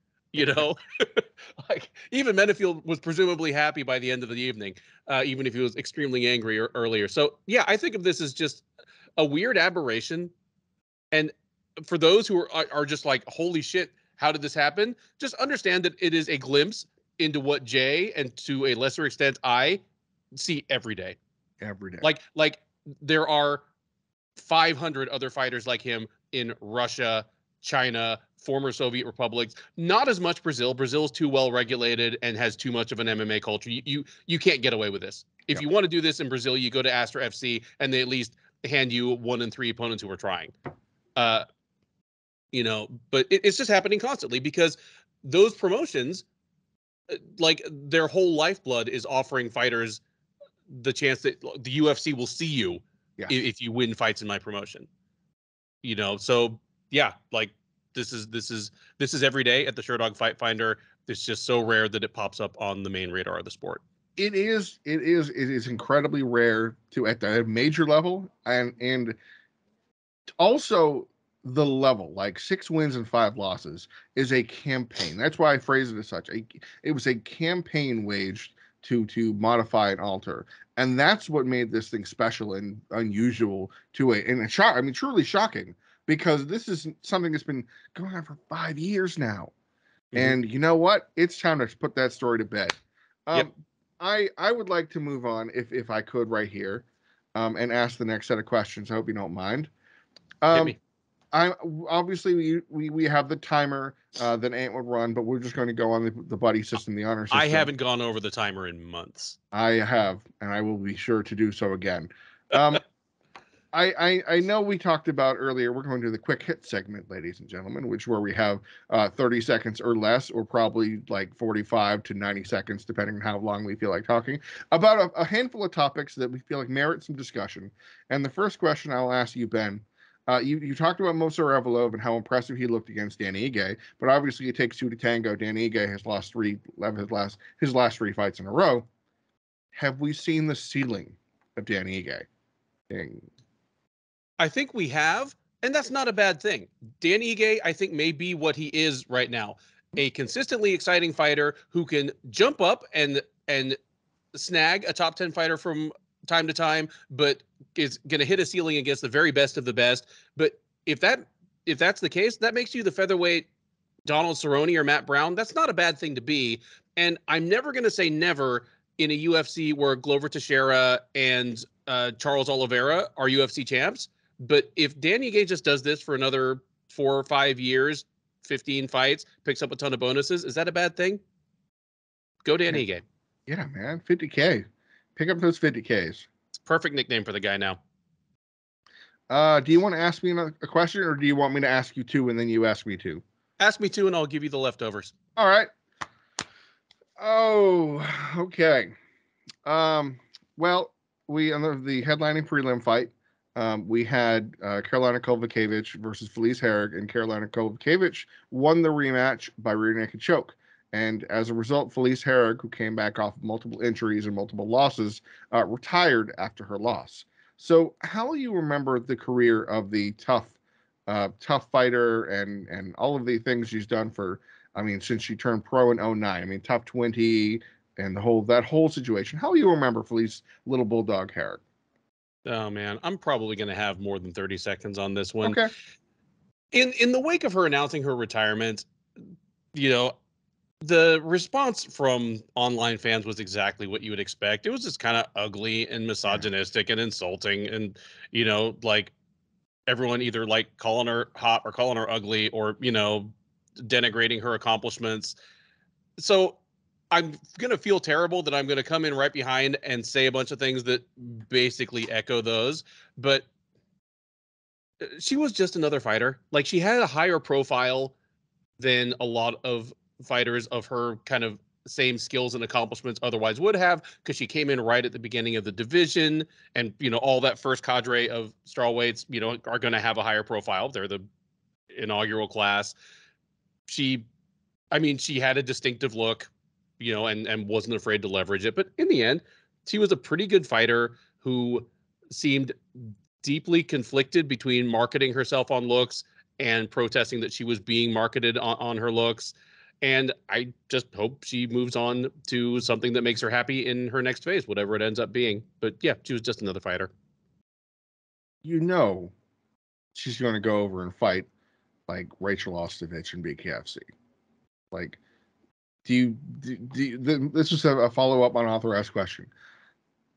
Like, even Menefield was presumably happy by the end of the evening, even if he was extremely angry earlier. So, yeah, I think of this as just a weird aberration. And for those who are just like, holy shit, how did this happen? Just understand that it is a glimpse into what Jay, and to a lesser extent I, see every day. Every day. Like there are 500 other fighters like him in Russia, China, former Soviet republics. Not as much Brazil. Brazil's too well regulated and has too much of an MMA culture. You can't get away with this. If you want to do this in Brazil, you go to Astra FC and they at least hand you 1 and 3 opponents who are trying. But it's just happening constantly because those promotions, like, their whole lifeblood is offering fighters the chance that the UFC will see you if you win fights in my promotion. So yeah, like this is every day at the Sherdog Fight Finder. It's just so rare that it pops up on the main radar of the sport. It is incredibly rare to at the major level, and also the level, like 6 wins and 5 losses is a campaign. That's why I phrase it as such. It was a campaign waged to modify and alter, and that's what made this thing special and unusual truly shocking, because this is something that's been going on for 5 years now. And you know what? It's time to put that story to bed. I would like to move on, if I could, right here, and ask the next set of questions. I hope you don't mind. Hit me. I obviously we have the timer that Ant would run, but we're just going to go on the buddy system, the honor system. I haven't gone over the timer in months. I have, and I will be sure to do so again. I know we talked about earlier, we're going to do the quick hit segment, ladies and gentlemen, where we have 30 seconds or less, or probably like 45 to 90 seconds, depending on how long we feel like talking, about a handful of topics that we feel like merit some discussion. And the first question I'll ask you, Ben, you talked about Movsar Evloev and how impressive he looked against Dan Ige, but obviously it takes 2 to tango. Dan Ige has lost his last 3 fights in a row. Have we seen the ceiling of Dan Ige? I think we have, and that's not a bad thing. Dan Ige, I think, may be what he is right now. A consistently exciting fighter who can jump up and snag a top 10 fighter from time to time, but is going to hit a ceiling against the very best of the best. But if that's the case, that makes you the featherweight Donald Cerrone or Matt Brown. That's not a bad thing to be. And I'm never going to say never in a UFC where Glover Teixeira and Charles Oliveira are UFC champs. But if Dan Ige just does this for another 4 or 5 years, 15 fights, picks up a ton of bonuses, is that a bad thing? Go Dan Ige. Yeah, man. 50K. Pick up those 50Ks. It's a perfect nickname for the guy now. Do you want to ask me a question, or do you want me to ask you 2 and then you ask me 2? Ask me 2 and I'll give you the leftovers. All right. Oh, okay. Well, we on the headlining prelim fight, we had Karolina Kowalkiewicz versus Felice Herrig, and Karolina Kowalkiewicz won the rematch by rear naked choke. And as a result, Felice Herrig, who came back off multiple injuries and multiple losses, retired after her loss. So how will you remember the career of the tough fighter and all of the things she's done since she turned pro in 2009? Top 20 and that whole situation. How will you remember Felice Lil Bulldog Herrig? Oh, man, I'm probably going to have more than 30 seconds on this one. Okay. In the wake of her announcing her retirement, the response from online fans was exactly what you would expect. It was just kind of ugly and misogynistic and insulting, and like everyone either like calling her hot or calling her ugly, or denigrating her accomplishments. So I'm gonna feel terrible that I'm gonna come in right behind and say a bunch of things that basically echo those, but she was just another fighter. Like, she had a higher profile than a lot of fighters of her kind of same skills and accomplishments otherwise would have, because she came in right at the beginning of the division, and all that first cadre of strawweights are going to have a higher profile. They're the inaugural class. She had a distinctive look, and wasn't afraid to leverage it. But in the end, she was a pretty good fighter who seemed deeply conflicted between marketing herself on looks and protesting that she was being marketed on her looks. And I just hope she moves on to something that makes her happy in her next phase, whatever it ends up being. But yeah, she was just another fighter. She's going to go over and fight like Rachel Ostovich in BKFC. Like, this is a follow-up on author asked question.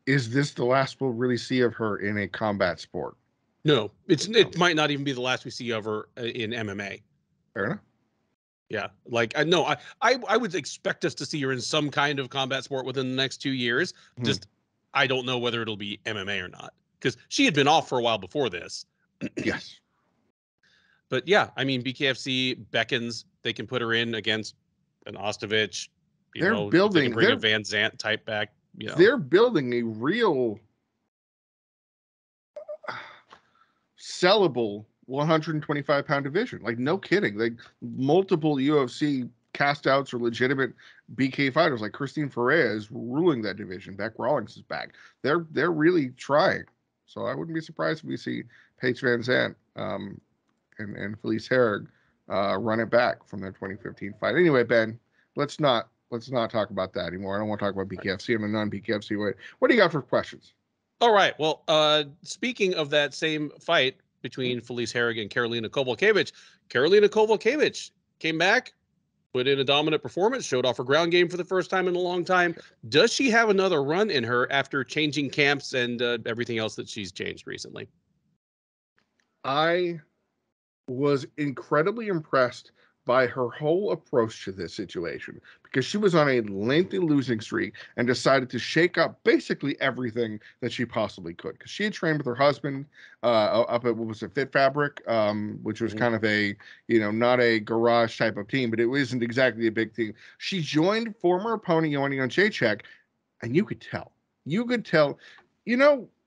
Is this the last we'll really see of her in a combat sport? No, it might not even be the last we see of her in MMA. Fair enough. Yeah, like I would expect us to see her in some kind of combat sport within the next 2 years. Just I don't know whether it'll be MMA or not, because she had been off for a while before this. Yes. But yeah, I mean, BKFC beckons. They can put her in against an Ostovich. They're building. They can bring a Van Zant type back. They're building a real sellable 125-pound division. Like, no kidding. Like, multiple UFC cast outs or legitimate BK fighters like Christine Ferreira is ruling that division. Beck Rawlings is back. They're really trying. So I wouldn't be surprised if we see Paige Van Zandt and Felice Herrig run it back from their 2015 fight. Anyway, Ben, let's not talk about that anymore. I don't want to talk about BKFC in a non-BKFC way. What do you got for questions? All right. Well, speaking of that same fight between Felice Herrig and Karolina Kowalkiewicz, Karolina Kowalkiewicz came back, put in a dominant performance, showed off her ground game for the first time in a long time. Does she have another run in her after changing camps and everything else that she's changed recently? I was incredibly impressed by her whole approach to this situation, because she was on a lengthy losing streak and decided to shake up basically everything that she possibly could. Because she had trained with her husband up at, what was it, Fit Fabric, which was kind of a, not a garage type of team, but it wasn't exactly a big team. She joined former opponent Joanna Jedrzejczyk, and you could tell,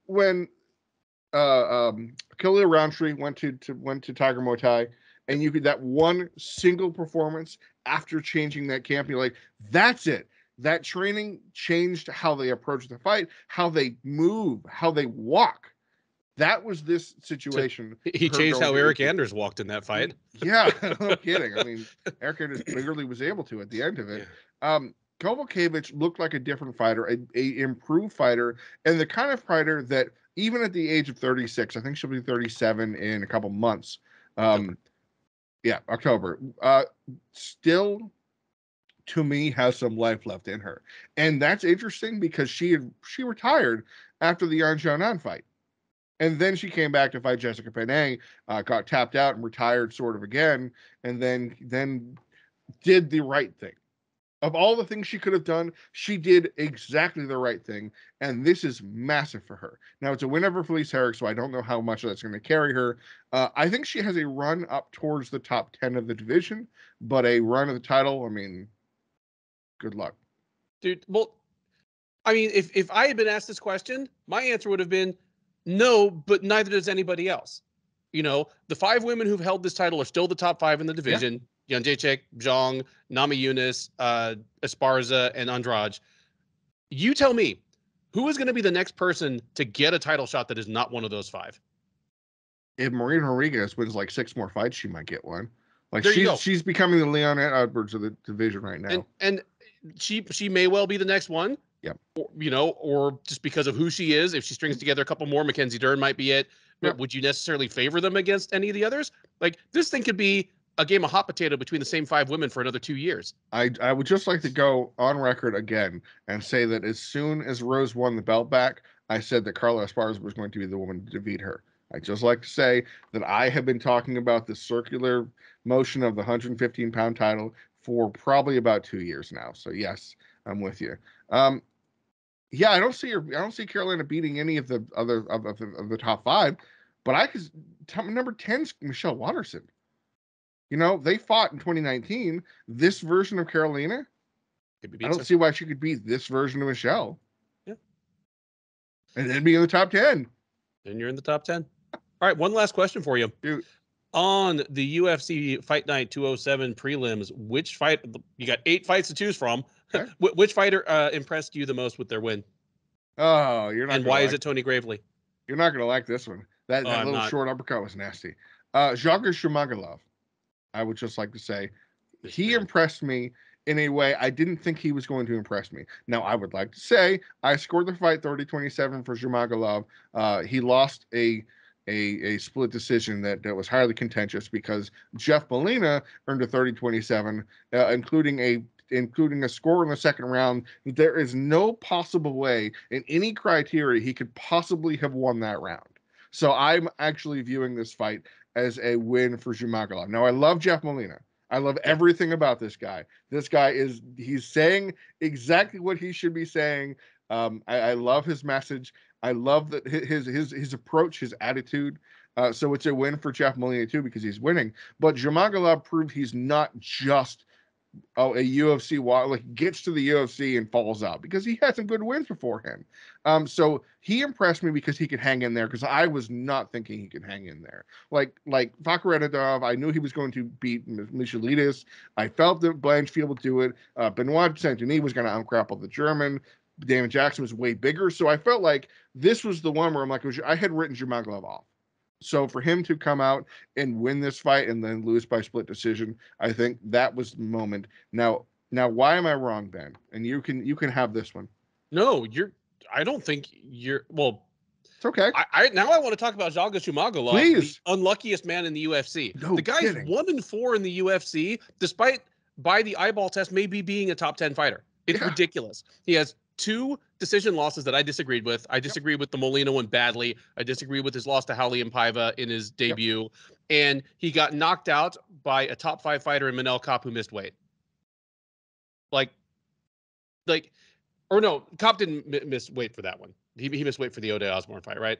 when Khalil Roundtree went to Tiger Muay Thai, and you could, that one single performance after changing that camp, you're like, that's it. That training changed how they approach the fight, how they move, how they walk. That was this situation. He changed how Eric Anders walked in that fight. Yeah, no kidding. I mean, Eric Anders barely was able to at the end of it. Kowalkiewicz looked like a different fighter, a improved fighter, and the kind of fighter that even at the age of 36, I think she'll be 37 in a couple months. October. Still, to me, has some life left in her, and that's interesting because she retired after the Yan Xiaonan fight, and then she came back to fight Jessica Penne, got tapped out and retired sort of again, and then did the right thing. Of all the things she could have done, she did exactly the right thing, and this is massive for her. Now, it's a win over Felice Herrig, so I don't know how much that's going to carry her. I think she has a run up towards the top 10 of the division, but a run of the title, I mean, good luck. Dude, well, I mean, if I had been asked this question, my answer would have been no, but neither does anybody else. The 5 women who've held this title are still the top 5 in the division. Yeah. Jedrzejczyk, Zhang, Nama Yunus, Esparza, and Andrade. You tell me, who is going to be the next person to get a title shot that is not one of those 5? If Marina Rodriguez wins like 6 more fights, she might get one. Like, there she's becoming the Leon Edwards of the division right now. And she may well be the next one. Yep. Or just because of who she is, if she strings together a couple more, Mackenzie Dern might be it. But yep. Would you necessarily favor them against any of the others? Like, this thing could be a game of hot potato between the same 5 women for another 2 years. I would just like to go on record again and say that as soon as Rose won the belt back, I said that Carla Esparza was going to be the woman to defeat her. I'd just like to say that I have been talking about the circular motion of the 115-pound title for probably about 2 years now. So yes, I'm with you. I don't see Karolina beating any of the other of the top 5, but I could. Number 10 is Michelle Watterson. They fought in 2019. This version of Karolina, I don't see why she could beat this version of Michelle. Yeah. And then be in the top 10. Then you're in the top 10. All right, one last question for you. Dude. On the UFC Fight Night 207 prelims, which fight, you got 8 fights to choose from. Okay. Which fighter impressed you the most with their win? Oh, you're not. And why is it Tony Gravely? You're not going to like this one. That little short uppercut was nasty. Zhang Shumagalov, I would just like to say, he impressed me in a way I didn't think he was going to impress me. Now, I would like to say I scored the fight 30-27 for Shumagalov. He lost a split decision that was highly contentious because Jeff Molina earned a 30-27, including a score in the second round. There is no possible way in any criteria he could possibly have won that round. So I'm actually viewing this fight as a win for Shumagalov. Now, I love Jeff Molina. I love everything about this guy. This guy he's saying exactly what he should be saying. I love his message. I love that his approach, his attitude. So it's a win for Jeff Molina too because he's winning. But Shumagalov proved he's not just a UFC gets to the UFC and falls out because he had some good wins beforehand. So he impressed me because he could hang in there because I was not thinking he could hang in there. Like Vakhredov, I knew he was going to beat Michailidis. I felt that Blanchfield would do it. Benoit Saint-Denis was going to ungrapple the German. Damon Jackson was way bigger. So I felt like this was the one where I'm like, I had written Shumagalov off. So for him to come out and win this fight and then lose by split decision, I think that was the moment. Now, why am I wrong, Ben? And you can have this one. No, I don't think you're. Well, it's okay. I want to talk about Zhang Shumagalov, please. The unluckiest man in the UFC. No the guy's kidding. 1-4 in the UFC, despite by the eyeball test maybe being a top 10 fighter. It's ridiculous. He has 2 decision losses that I disagreed with. I disagreed with the Molina one badly. I disagreed with his loss to Raulian Paiva in his debut. And he got knocked out by a top 5 fighter in Manel Kopp who missed weight. Or no, Kopp didn't miss weight for that one. He missed weight for the O'Day Osborne fight, right?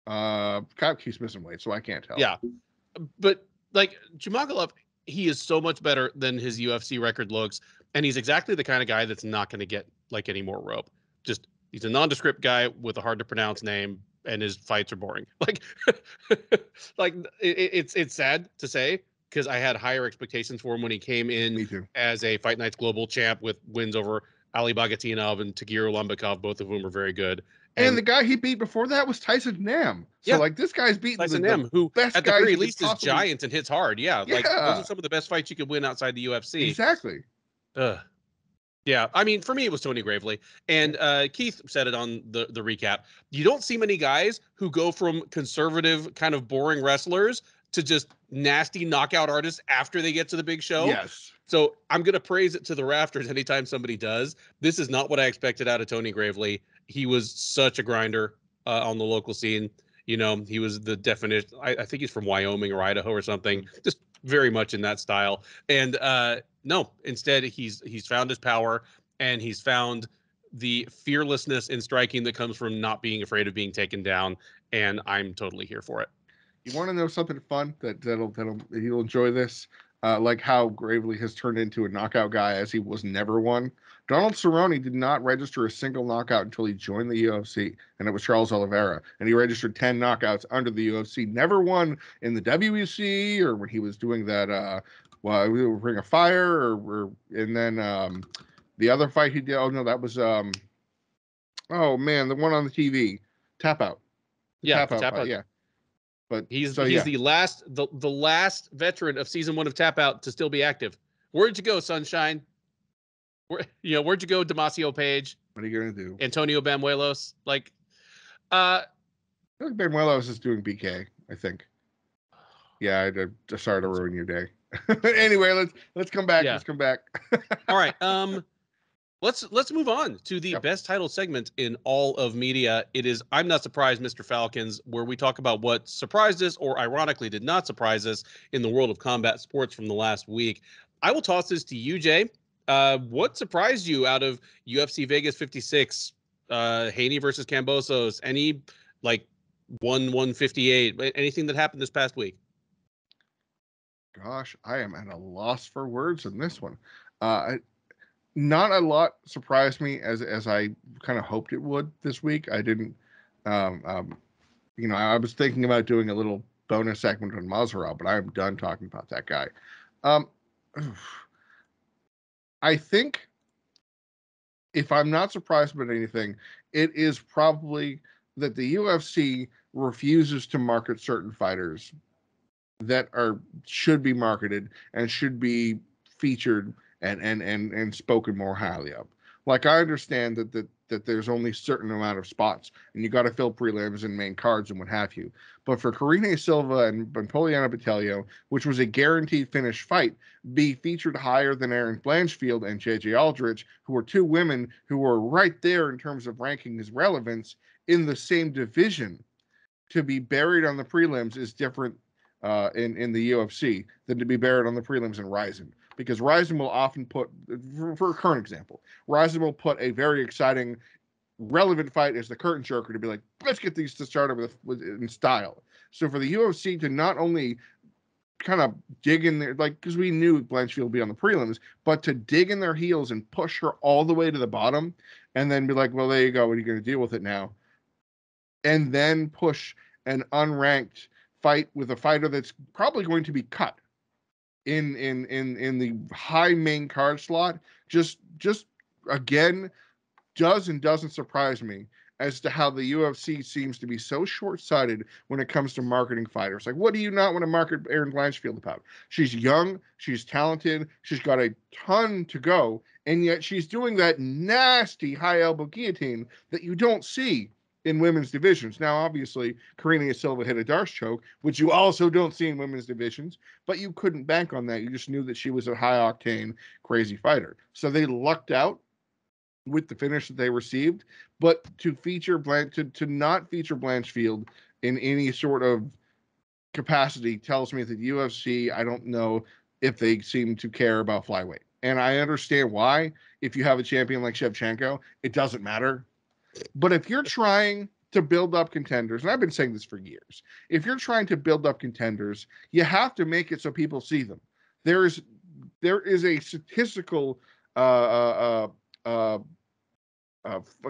Kopp keeps missing weight, so I can't tell. Yeah. But Shumagalov, he is so much better than his UFC record looks. And he's exactly the kind of guy that's not going to get any more rope. Just he's a nondescript guy with a hard to pronounce name, and his fights are boring. It's sad to say because I had higher expectations for him when he came in as a Fight Nights Global champ with wins over Ali Bagatinov and Tagir Ulanbekov, both of whom were very good. And the guy he beat before that was Tyson Nam. So this guy's beating Tyson Nam, who best at the very least is giant and hits hard. Yeah, those are some of the best fights you could win outside the UFC. Exactly. Yeah, I mean, for me, it was Tony Gravely. And Keith said it on the recap. You don't see many guys who go from conservative, kind of boring wrestlers to just nasty knockout artists after they get to the big show. Yes. So I'm going to praise it to the rafters anytime somebody does. This is not what I expected out of Tony Gravely. He was such a grinder on the local scene. You know, he was the definition. I think he's from Wyoming or Idaho or something. Just very much in that style. And no, instead he's found his power and he's found the fearlessness in striking that comes from not being afraid of being taken down. And I'm totally here for it. You want to know something fun that'll you'll enjoy this? Like how Gravely has turned into a knockout guy as he was never one. Donald Cerrone did not register a single knockout until he joined the UFC, and it was Charles Oliveira. And he registered 10 knockouts under the UFC. Never won in the WEC or when he was doing that Ring of Fire and then the other fight he did. Oh no, that was the one on the TV, Tap Out. Tap Out. Yeah. But he's the last veteran of season 1 of Tap Out to still be active. Where'd you go, Sunshine? Where'd you go, Damasio Page? What are you gonna do? Antonio Banuelos? I think Banuelos is doing BK, I think. Yeah, I sorry to ruin your day. Anyway, let's come back. Let's come back. All right. Let's move on to the best title segment in all of media. It is I'm Not Surprised, Mr. Falcons, where we talk about what surprised us or ironically did not surprise us in the world of combat sports from the last week. I will toss this to you, Jay. What surprised you out of UFC Vegas 56, Haney versus Kambosos, any 158, anything that happened this past week? Gosh, I am at a loss for words in this one. not a lot surprised me as I kind of hoped it would this week. I didn't, I was thinking about doing a little bonus segment on Mozharov, but I'm done talking about that guy. Um, I think if I'm not surprised about anything, it is probably that the UFC refuses to market certain fighters that should be marketed and should be featured and spoken more highly of. Like, I understand that there's only a certain amount of spots and you got to fill prelims and main cards and what have you. But for Karine Silva and Poliana Botelho, which was a guaranteed finish fight, be featured higher than Erin Blanchfield and JJ Aldrich, who were two women who were right there in terms of ranking as relevance in the same division, to be buried on the prelims is different in the UFC than to be buried on the prelims in Rizin. Because Rizin will often put, for a current example, Rizin will put a very exciting, relevant fight as the curtain jerker to be like, let's get these to start in style. So for the UFC to not only kind of dig in there, like, because we knew Blanchfield would be on the prelims, but to dig in their heels and push her all the way to the bottom and then be like, well, there you go. What are you going to deal with it now? And then push an unranked fight with a fighter that's probably going to be cut in the high main card slot, just again doesn't surprise me as to how the UFC seems to be so short-sighted when it comes to marketing fighters. Like, what do you not want to market Erin Blanchfield about? She's young, she's talented, she's got a ton to go, and yet she's doing that nasty high elbow guillotine that you don't see in women's divisions. Now, obviously, Karina Silva hit a Darce choke, which you also don't see in women's divisions, but you couldn't bank on that. You just knew that she was a high-octane, crazy fighter. So they lucked out with the finish that they received, but to not feature Blanchfield in any sort of capacity tells me that UFC, I don't know if they seem to care about flyweight. And I understand why. If you have a champion like Shevchenko, it doesn't matter. But if you're trying to build up contenders, and I've been saying this for years, if you're trying to build up contenders, you have to make it so people see them. There is a statistical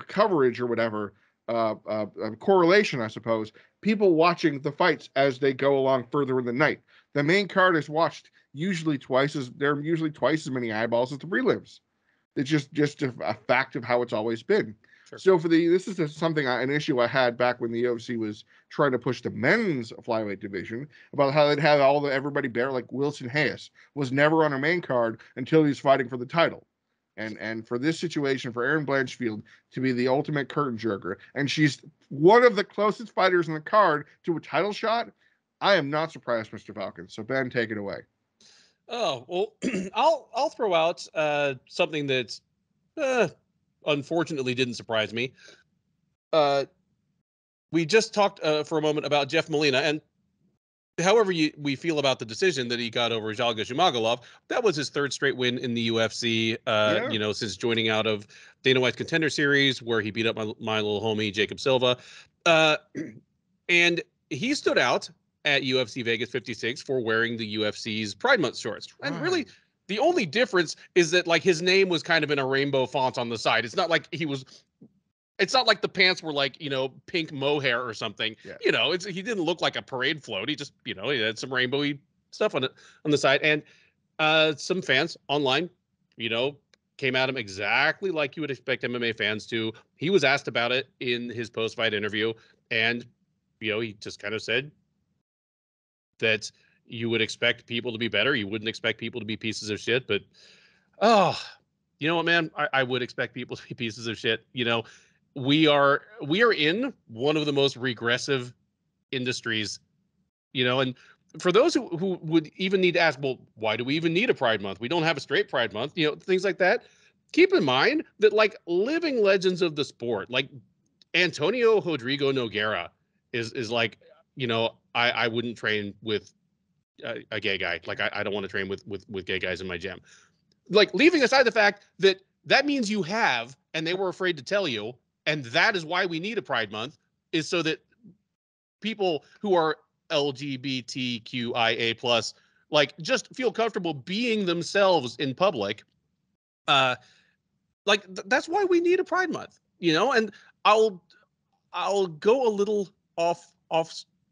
coverage or whatever, correlation, I suppose. People watching the fights as they go along further in the night. The main card is watched usually there are usually twice as many eyeballs as the prelims. It's just a fact of how it's always been. Sure. So this is an issue I had back when the UFC was trying to push the men's flyweight division, about how they'd have everybody bare, like Wilson Hayes was never on a main card until he was fighting for the title. And for this situation, for Erin Blanchfield to be the ultimate curtain jerker, and she's one of the closest fighters in the card to a title shot, I am not surprised, Mr. Falcon. So Ben, take it away. Oh, well, I'll throw out something that unfortunately didn't surprise me. We just talked for a moment about Jeff Molina, and however we feel about the decision that he got over Zhalga Zhumagulov, that was his third straight win in the UFC, since joining out of Dana White's Contender Series, where he beat up my little homie, Jacob Silva. And he stood out at UFC Vegas 56 for wearing the UFC's Pride Month shorts. And really, the only difference is that, like, his name was kind of in a rainbow font on the side. It's not like it's not like the pants were like, pink mohair or something. Yeah. He didn't look like a parade float. He just, he had some rainbowy stuff on the side. And some fans online, came at him exactly like you would expect MMA fans to. He was asked about it in his post-fight interview, and he just kind of said that you would expect people to be better. You wouldn't expect people to be pieces of shit. But, you know what, man? I would expect people to be pieces of shit. We are in one of the most regressive industries, and for those who would even need to ask, well, why do we even need a Pride Month? We don't have a straight Pride Month, things like that. Keep in mind that, like, living legends of the sport, like Antonio Rodrigo Nogueira is like, I wouldn't train with a gay guy. Like, I don't want to train with gay guys in my gym. Like, leaving aside the fact that means you have, and they were afraid to tell you, and that is why we need a Pride Month, is so that people who are LGBTQIA+, like, just feel comfortable being themselves in public. like that's why we need a Pride Month, and I'll go a little off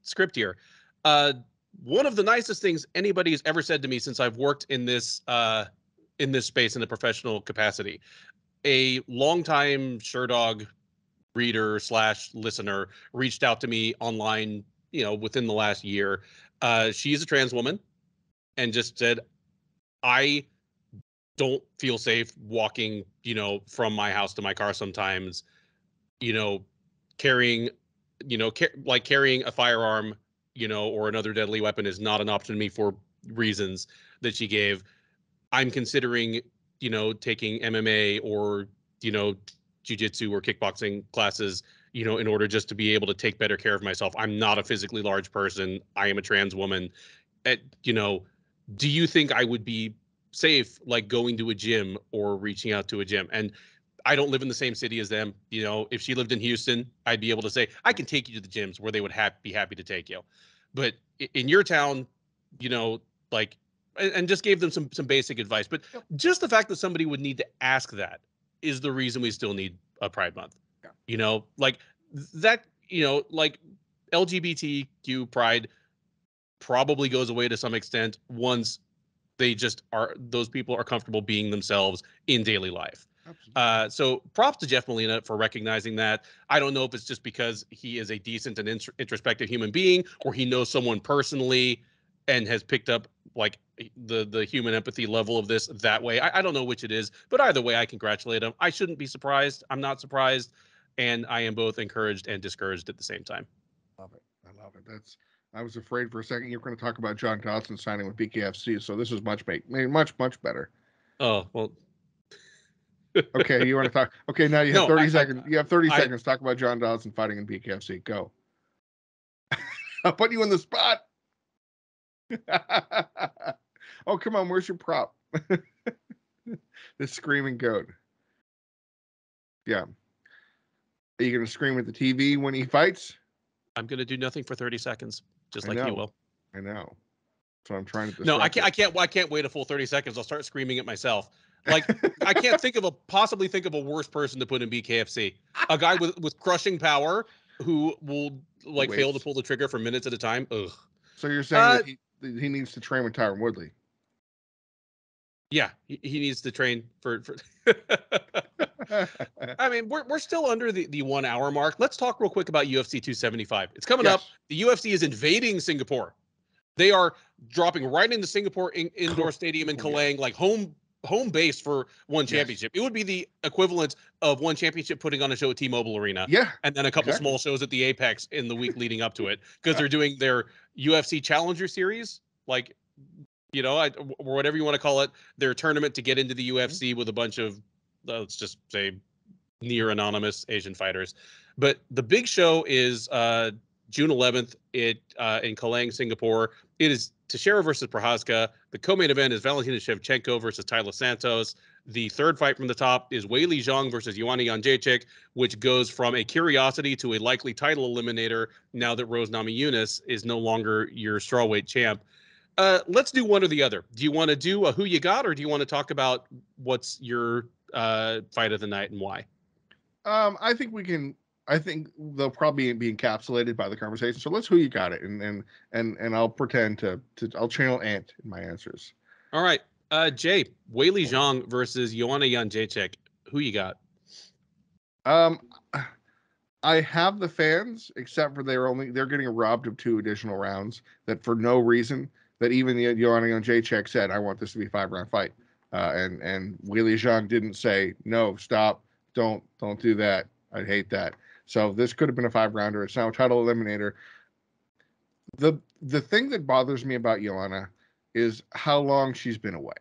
script here. One of the nicest things anybody has ever said to me since I've worked in this space in a professional capacity, a longtime Sherdog reader / listener reached out to me online, within the last year. She's a trans woman and just said, I don't feel safe walking, from my house to my car sometimes, carrying, carrying a firearm, or another deadly weapon is not an option to me for reasons that she gave. I'm considering, taking MMA or, jiu-jitsu or kickboxing classes, in order just to be able to take better care of myself. I'm not a physically large person. I am a trans woman. Do you think I would be safe, like going to a gym or reaching out to a gym? And I don't live in the same city as them. If she lived in Houston, I'd be able to say, I can take you to the gyms where they would be happy to take you. But in your town, like, and just gave them some basic advice. But just the fact that somebody would need to ask that is the reason we still need a Pride Month. Yeah. Like that, like LGBTQ Pride probably goes away to some extent once those people are comfortable being themselves in daily life. So props to Jeff Molina for recognizing that. I don't know if it's just because he is a decent and introspective human being, or he knows someone personally and has picked up like the human empathy level of this that way. I don't know which it is, but either way, I congratulate him. I shouldn't be surprised. I'm not surprised. And I am both encouraged and discouraged at the same time. Love it. I love it. I was afraid for a second you were going to talk about John Dodson signing with BKFC, so this is much better. Oh, well. Okay, you want to talk? Okay, now you have 30 seconds. You have 30 seconds to talk about John Dodson fighting in BKFC. Go. I'll put you in the spot. Oh, come on. Where's your prop? The screaming goat. Yeah. Are you going to scream at the TV when he fights? I'm going to do nothing for 30 seconds, just like you will. I know. So I'm trying to. No, I can't wait a full 30 seconds. I'll start screaming at myself. Like, I can't possibly think of a worse person to put in BKFC. A guy with crushing power who will fail to pull the trigger for minutes at a time. Ugh. So you're saying that he needs to train with Tyron Woodley? Yeah, he needs to train for I mean, we're still under the 1 hour mark. Let's talk real quick about UFC 275. It's coming up. The UFC is invading Singapore. They are dropping right into Singapore indoor stadium in Kallang, like home base for one championship. It would be the equivalent of one championship putting on a show at T-Mobile Arena. Yeah. And then a couple small shows at the Apex in the week leading up to it, because they're doing their UFC Challenger Series, like, or whatever you want to call it, their tournament to get into the UFC with a bunch of, let's just say, near anonymous Asian fighters. But the big show is June 11th in Kallang, Singapore. It is Teixeira versus Prochazka. The co-main event is Valentina Shevchenko versus Taila Santos. The third fight from the top is Weili Zhang versus Joanna Jedrzejczyk, which goes from a curiosity to a likely title eliminator now that Rose Namajunas is no longer your strawweight champ. Let's do one or the other. Do you want to do a who you got, or do you want to talk about what's your fight of the night and why? I think we can. I think they'll probably be encapsulated by the conversation. So let's who you got it, and I'll pretend to I'll channel Ant in my answers. All right, Jay, Weili Zhang versus Joanna Jedrzejczyk. Who you got? I have the fans, except for they're getting robbed of 2 additional rounds that for no reason. That even the Joanna Jedrzejczyk said, I want this to be a 5-round fight, and Weili Zhang didn't say no, stop, don't do that. I hate that. So this could have been a 5-rounder. It's now a title eliminator. The thing that bothers me about Joanna is how long she's been away.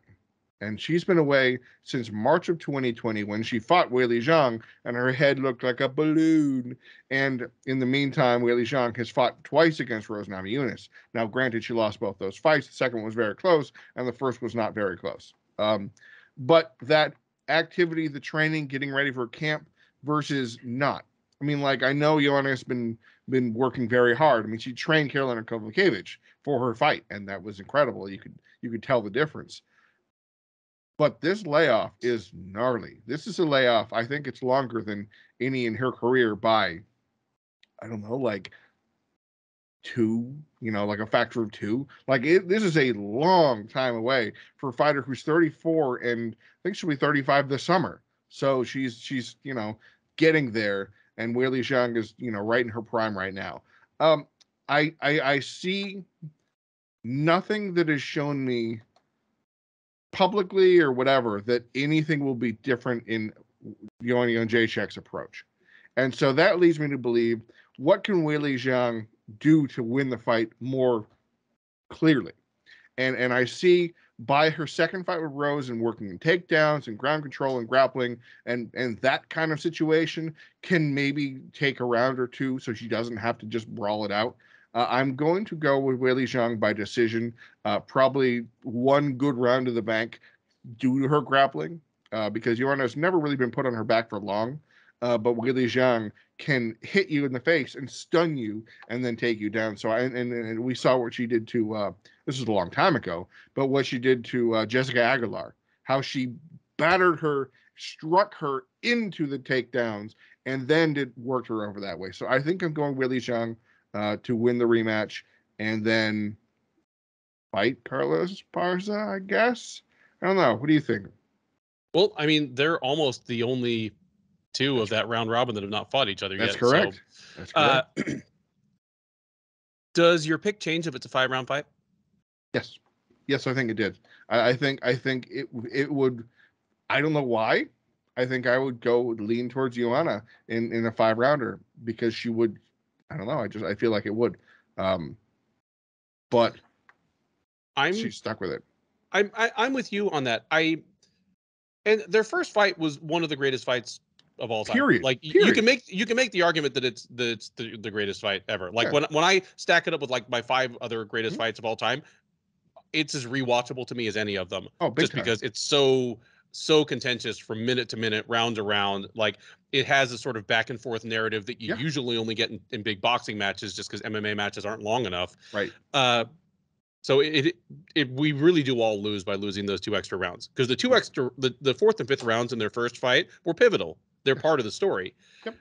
And she's been away since March of 2020 when she fought Weili Zhang and her head looked like a balloon. And in the meantime, Weili Zhang has fought twice against Rose Namajunas. Now, granted, she lost both those fights. The second one was very close, and the first was not very close. But that activity, the training, getting ready for camp versus not. I mean, like, I know Joanna's been working very hard. I mean, she trained Karolina Kowalkiewicz for her fight, and that was incredible. You could tell the difference. But this layoff is gnarly. This is a layoff. I think it's longer than any in her career by, I don't know, like two, like a factor of two. Like this is a long time away for a fighter who's 34 and I think she'll be 35 this summer. So she's getting there, and Weili Zhang is right in her prime right now. I see nothing that has shown me publicly or whatever that anything will be different in Joanna Jedrzejczyk's approach. And so that leads me to believe, what can Weili Zhang do to win the fight more clearly? And I see by her second fight with Rose and working in takedowns and ground control and grappling and that kind of situation can maybe take a round or two so she doesn't have to just brawl it out. I'm going to go with Weili Zhang by decision, probably one good round to the bank due to her grappling, because Joanna has never really been put on her back for long. But Weili Zhang can hit you in the face and stun you and then take you down. So, and we saw what she did to, this was a long time ago, but what she did to Jessica Aguilar, how she battered her, struck her into the takedowns, and then worked her over that way. So I think I'm going Weili Zhang to win the rematch and then fight Carlos Parza, I guess. I don't know. What do you think? Well, I mean, they're almost the only two of that round robin that have not fought each other That's yet. Correct. So, that's correct. Does your pick change if it's a 5-round fight? Yes, I think it did. I think it would. I don't know why. I think I would lean towards Joanna in a 5-rounder because she would. I don't know. I feel like it would. But she's stuck with it. I'm with you on that. And their first fight was one of the greatest fights of all time. Period. Like Period. you can make the argument that it's the greatest fight ever. Like when I stack it up with like my 5 other greatest fights of all time, it's as rewatchable to me as any of them. Oh, big just time. Because it's so contentious from minute to minute, round to round. Like it has a sort of back and forth narrative that you usually only get in big boxing matches, just because MMA matches aren't long enough. Right. So we really do all lose by losing those 2 extra rounds, because the 2 extra, the 4th and 5th rounds in their first fight were pivotal. They're part of the story. Yep.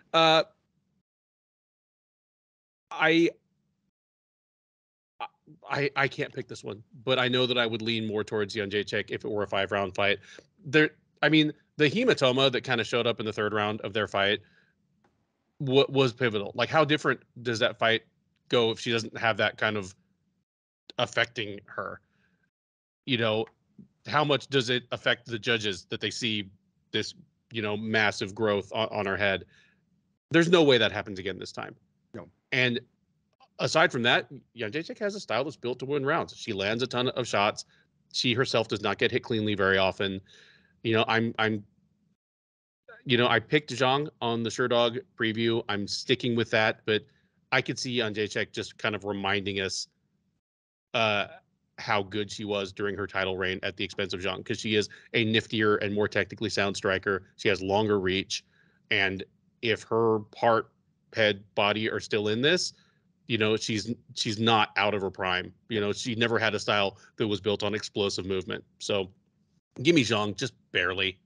I can't pick this one, but I know that I would lean more towards Jedrzejczyk if it were a 5-round fight. I mean, the hematoma that kind of showed up in the 3rd round of their fight was pivotal. Like, how different does that fight go if she doesn't have that kind of affecting her? How much does it affect the judges that they see this, massive growth on her head? There's no way that happens again this time. No. And aside from that, Jedrzejczyk has a style that's built to win rounds. She lands a ton of shots. She herself does not get hit cleanly very often. I picked Zhang on the Sherdog preview. I'm sticking with that, but I could see Jedrzejczyk just kind of reminding us how good she was during her title reign at the expense of Zhang, because she is a niftier and more technically sound striker. She has longer reach, and if her heart, head, body are still in this, she's not out of her prime. She never had a style that was built on explosive movement. So give me Zhang, just barely.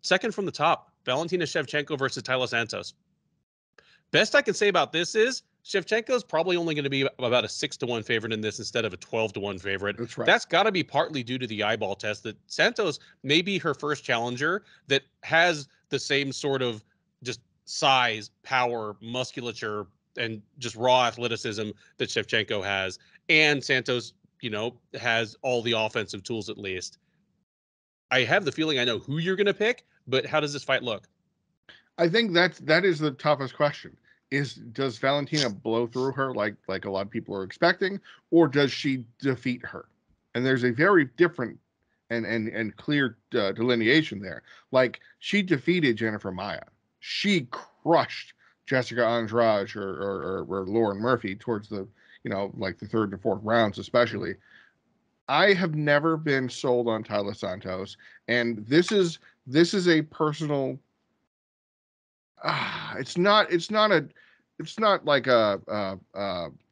Second from the top, Valentina Shevchenko versus Taila Santos. Best I can say about this is Shevchenko is probably only going to be about a 6-1 favorite in this instead of a 12-1 favorite. That's right. That's got to be partly due to the eyeball test, that Santos may be her first challenger that has the same sort of just size, power, musculature, and just raw athleticism that Shevchenko has. And Santos, has all the offensive tools at least. I have the feeling I know who you're going to pick, but how does this fight look? I think that is the toughest question. Does Valentina blow through her like a lot of people are expecting, or does she defeat her? And there's a very different and clear delineation there. Like, she defeated Jennifer Maia. She crushed Jessica Andrade or Lauren Murphy towards the like the 3rd and 4th rounds especially. I have never been sold on Taila Santos, and this is a personal. It's not like a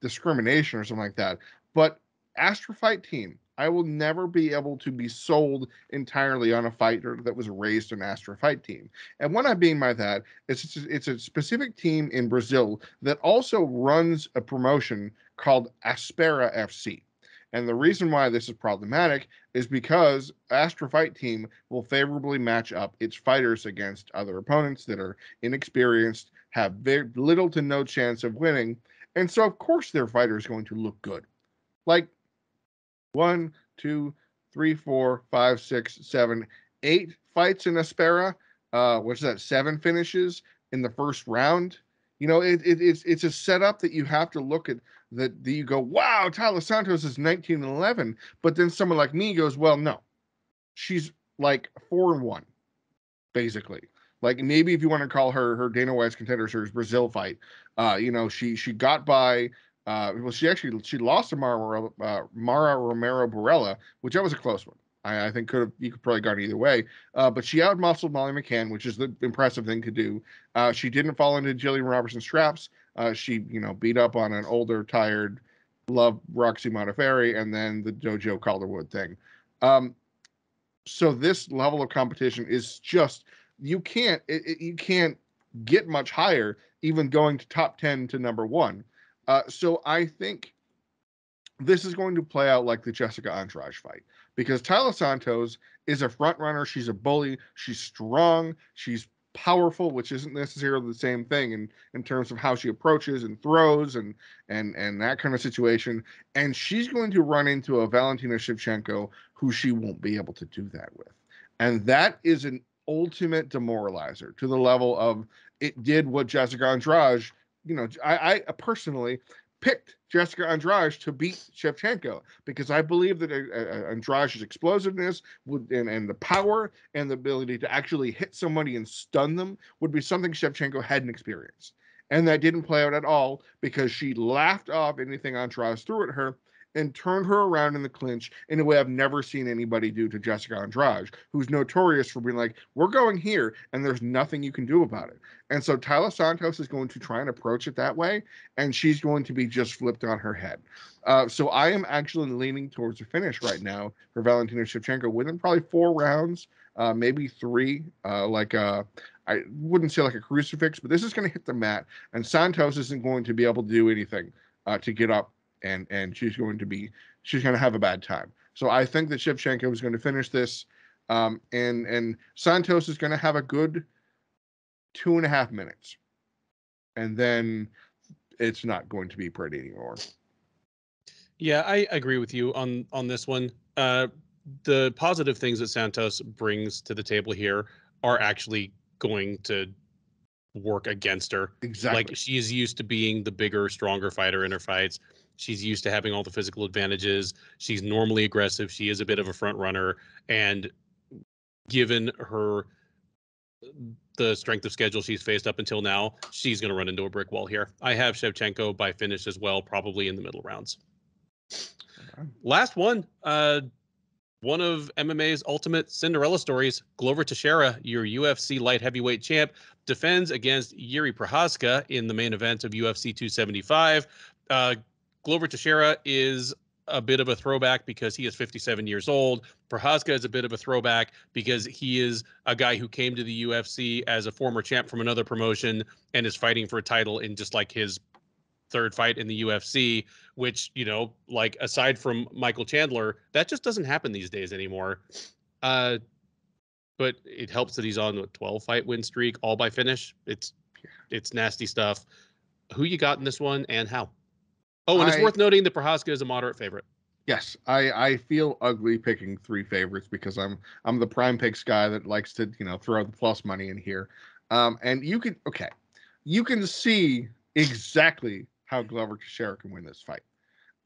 discrimination or something like that. But Astro Fight Team I will never be able to be sold entirely on a fighter that was raised an Astro Fight team. And what I mean by that is it's a specific team in Brazil that also runs a promotion called Aspera FC. And the reason why this is problematic is because Astro Fight team will favorably match up its fighters against other opponents that are inexperienced, have very little to no chance of winning. And so, of course, their fighter is going to look good. Like, 1, 2, 3, 4, 5, 6, 7, 8 fights in Aspera. What's that? 7 finishes in the first round. You know, it's a setup that you have to look at. That you go, wow, Taila Santos is 19-11, but then someone like me goes, well, no, she's like 4-1, basically. Like maybe if you want to call her Dana White's Contender Series Brazil fight, you know, she got by. Well, she lost to Mara Romero Borella, which that was a close one. I think you could probably gone either way. But she outmuscled Molly McCann, which is the impressive thing to do. She didn't fall into Jillian Robertson's traps. She beat up on an older, tired, love Roxy Modafferi, and then the Jojo Calderwood thing. So this level of competition is just you can't get much higher, even going to top 10 to number 1. So I think this is going to play out like the Jessica Andrade fight because Taila Santos is a front runner. She's a bully. She's strong. She's powerful, which isn't necessarily the same thing in terms of how she approaches and throws and that kind of situation. And she's going to run into a Valentina Shevchenko who she won't be able to do that with. And that is an ultimate demoralizer to the level of it did what Jessica Andrade, I personally picked Jessica Andrade to beat Shevchenko because I believe that Andrade's explosiveness and the power and the ability to actually hit somebody and stun them would be something Shevchenko hadn't experienced. And that didn't play out at all because she laughed off anything Andrade threw at her and turned her around in the clinch in a way I've never seen anybody do to Jessica Andrade, who's notorious for being like, we're going here, and there's nothing you can do about it. And so Taila Santos is going to try and approach it that way, and she's going to be just flipped on her head. So I am actually leaning towards a finish right now for Valentina Shevchenko within probably 4 rounds, maybe 3, I wouldn't say like a crucifix, but this is going to hit the mat, and Santos isn't going to be able to do anything to get up. And she's going to have a bad time. So I think that Shevchenko is going to finish this, and Santos is going to have a good 2.5 minutes, and then it's not going to be pretty anymore. Yeah, I agree with you on this one. The positive things that Santos brings to the table here are actually going to work against her. Exactly. Like she is used to being the bigger, stronger fighter in her fights. She's used to having all the physical advantages. She's normally aggressive. She is a bit of a front runner. And given the strength of schedule she's faced up until now, she's going to run into a brick wall here. I have Shevchenko by finish as well, probably in the middle rounds. Okay. Last one. One of MMA's ultimate Cinderella stories, Glover Teixeira, your UFC light heavyweight champ, defends against Jiri Prochazka in the main event of UFC 275. Glover Teixeira is a bit of a throwback because he is 57 years old. Prochazka is a bit of a throwback because he is a guy who came to the UFC as a former champ from another promotion and is fighting for a title in just like his 3rd fight in the UFC, which, like aside from Michael Chandler, that just doesn't happen these days anymore. But it helps that he's on a 12-fight win streak, all by finish. It's nasty stuff. Who you got in this one and how? Oh, and it's worth noting that Prochazka is a moderate favorite. Yes, I feel ugly picking 3 favorites because I'm the prime picks guy that likes to throw the plus money in here. And you can see exactly how Glover Teixeira can win this fight.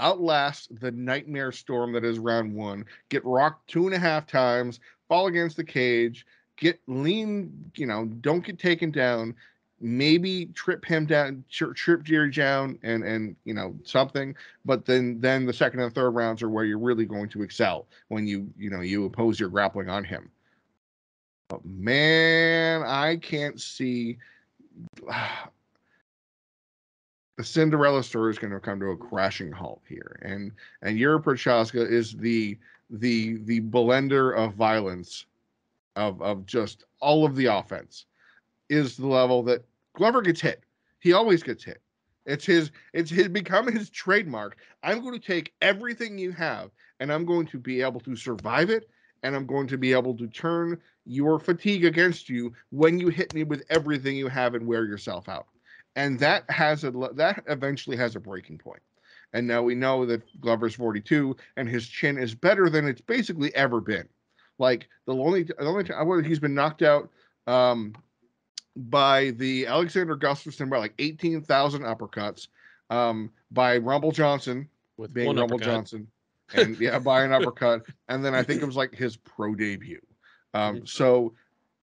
Outlast the nightmare storm that is round 1, get rocked 2.5 times, fall against the cage, get lean, don't get taken down, maybe trip him down, trip Jiri down and something, but then the 2nd and 3rd rounds are where you're really going to excel when you impose your grappling on him. But man, I can't see the Cinderella story is going to come to a crashing halt here, and Yuri Prochazka is the blender of violence of just all of the offense, is the level that Glover gets hit. He always gets hit. It's become his trademark. I'm going to take everything you have, and I'm going to be able to survive it, and I'm going to be able to turn your fatigue against you when you hit me with everything you have and wear yourself out. And that eventually has a breaking point. And now we know that Glover's 42, and his chin is better than it's basically ever been. Like the only time he's been knocked out by the Alexander Gustafsson by like 18,000 uppercuts, by Rumble Johnson, with being one Rumble uppercut. Johnson, and by an uppercut, and then I think it was like his pro debut. So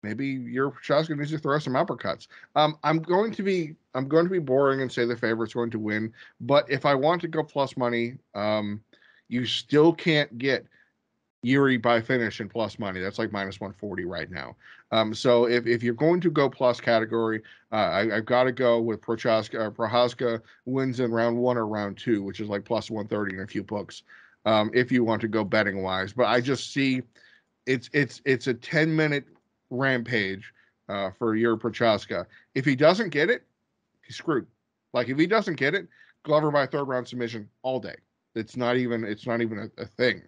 maybe your Prochazka needs to throw some uppercuts. I'm going to be boring and say the favorite's going to win, but if I want to go plus money, you still can't get Jiri by finish and plus money. That's like minus 140 right now. So if you're going to go plus category, I've got to go with Prochazka wins in round 1 or round 2, which is like plus 130 in a few books. If you want to go betting wise, but I just see it's a 10-minute rampage for Jiri Prochazka. If he doesn't get it, he's screwed. Like if he doesn't get it, Glover by 3rd round submission all day. It's not even a thing.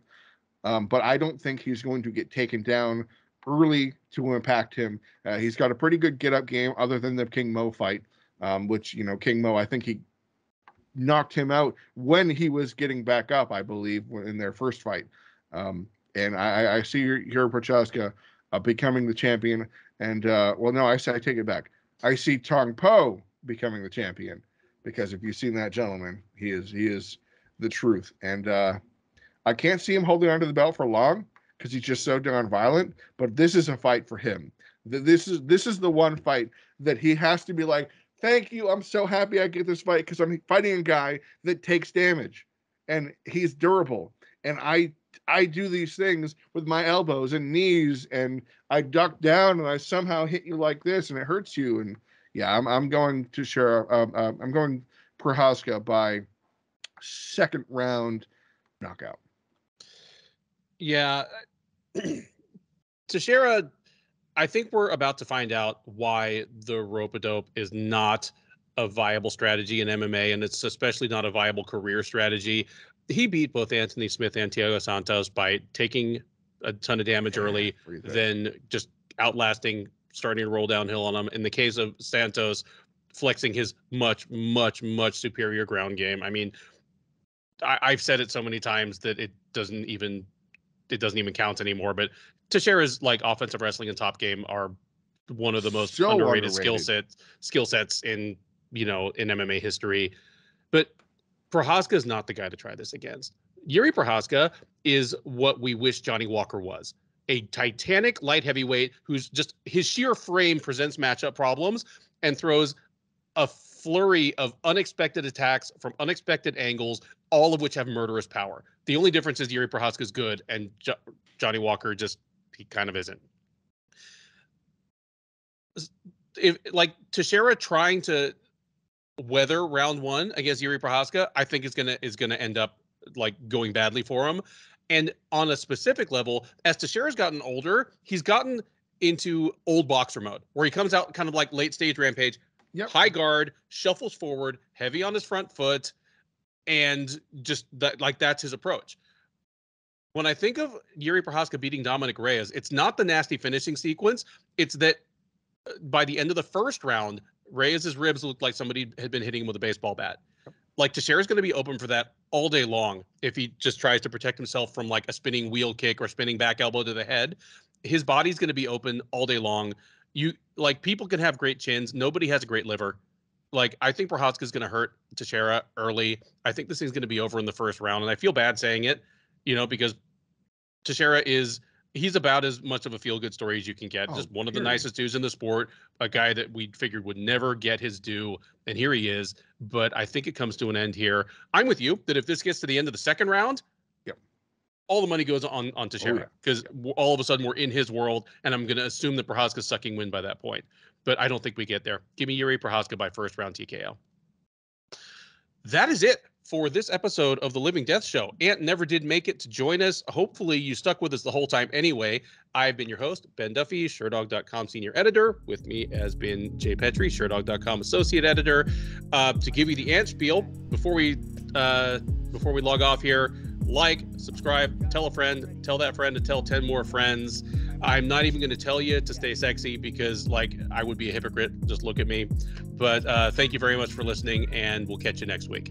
But I don't think he's going to get taken down early to impact him. He's got a pretty good get-up game other than the King Mo fight, which, King Mo, I think he knocked him out when he was getting back up, I believe, in their first fight. And I see your Prochazka becoming the champion. And, I take it back. I see Tong Po becoming the champion, because if you've seen that gentleman, he is the truth. And I can't see him holding onto the belt for long because he's just so darn violent. But this is a fight for him. This is the one fight that he has to be like, thank you, I'm so happy I get this fight because I'm fighting a guy that takes damage, and he's durable. And I do these things with my elbows and knees, and I duck down and I somehow hit you like this, and it hurts you. And yeah, I'm going to share. I'm going Prochazka by 2nd round knockout. Yeah. Teixeira, I think we're about to find out why the rope-a-dope is not a viable strategy in MMA, and it's especially not a viable career strategy. He beat both Anthony Smith and Thiago Santos by taking a ton of damage early, then just outlasting, starting to roll downhill on him. In the case of Santos, flexing his much, much, much superior ground game. I mean, I've said it so many times that it doesn't even count anymore. But Teixeira's like offensive wrestling and top game are one of the most underrated skill sets in MMA history. But Prochazka is not the guy to try this against. Jiri Prochazka is what we wish Johnny Walker was. A titanic light heavyweight who's just, his sheer frame presents matchup problems and throws a flurry of unexpected attacks from unexpected angles, all of which have murderous power. The only difference is Jiri Prochazka is good, and Johnny Walker he kind of isn't. If like Teixeira trying to weather round 1 against Jiri Prochazka, I think is gonna end up like going badly for him. And on a specific level, as Teixeira's gotten older, he's gotten into old boxer mode, where he comes out kind of like late stage Rampage. Yep. High guard, shuffles forward, heavy on his front foot, and just that's his approach. When I think of Jiri Prochazka beating Dominic Reyes, it's not the nasty finishing sequence. It's that by the end of the first round, Reyes' ribs looked like somebody had been hitting him with a baseball bat. Like Teixeira's going to be open for that all day long if he just tries to protect himself from like a spinning wheel kick or spinning back elbow to the head. His body's going to be open all day long. People can have great chins. Nobody has a great liver. Like, I think Prochazka is going to hurt Teixeira early. I think this thing's going to be over in the first round. And I feel bad saying it, because Teixeira he's about as much of a feel-good story as you can get. Just one of the nicest dudes in the sport, a guy that we figured would never get his due. And here he is. But I think it comes to an end here. I'm with you that if this gets to the end of the second round, all the money goes on Teixeira, because all of a sudden we're in his world, and I'm going to assume that Prochazka's sucking wind by that point. But I don't think we get there. Give me Jiri Prochazka by 1st round TKO. that is it for this episode of the Living Death Show. Ant never did make it to join us. Hopefully you stuck with us the whole time anyway. I've been your host, Ben Duffy, Sherdog.com senior editor. With me has been Jay Petrie, Sherdog.com associate editor. To give you the Ant spiel, before we log off here, like, subscribe, tell a friend, tell that friend to tell 10 more friends. I'm not even going to tell you to stay sexy because, like, I would be a hypocrite. Just look at me. But thank you very much for listening, and we'll catch you next week.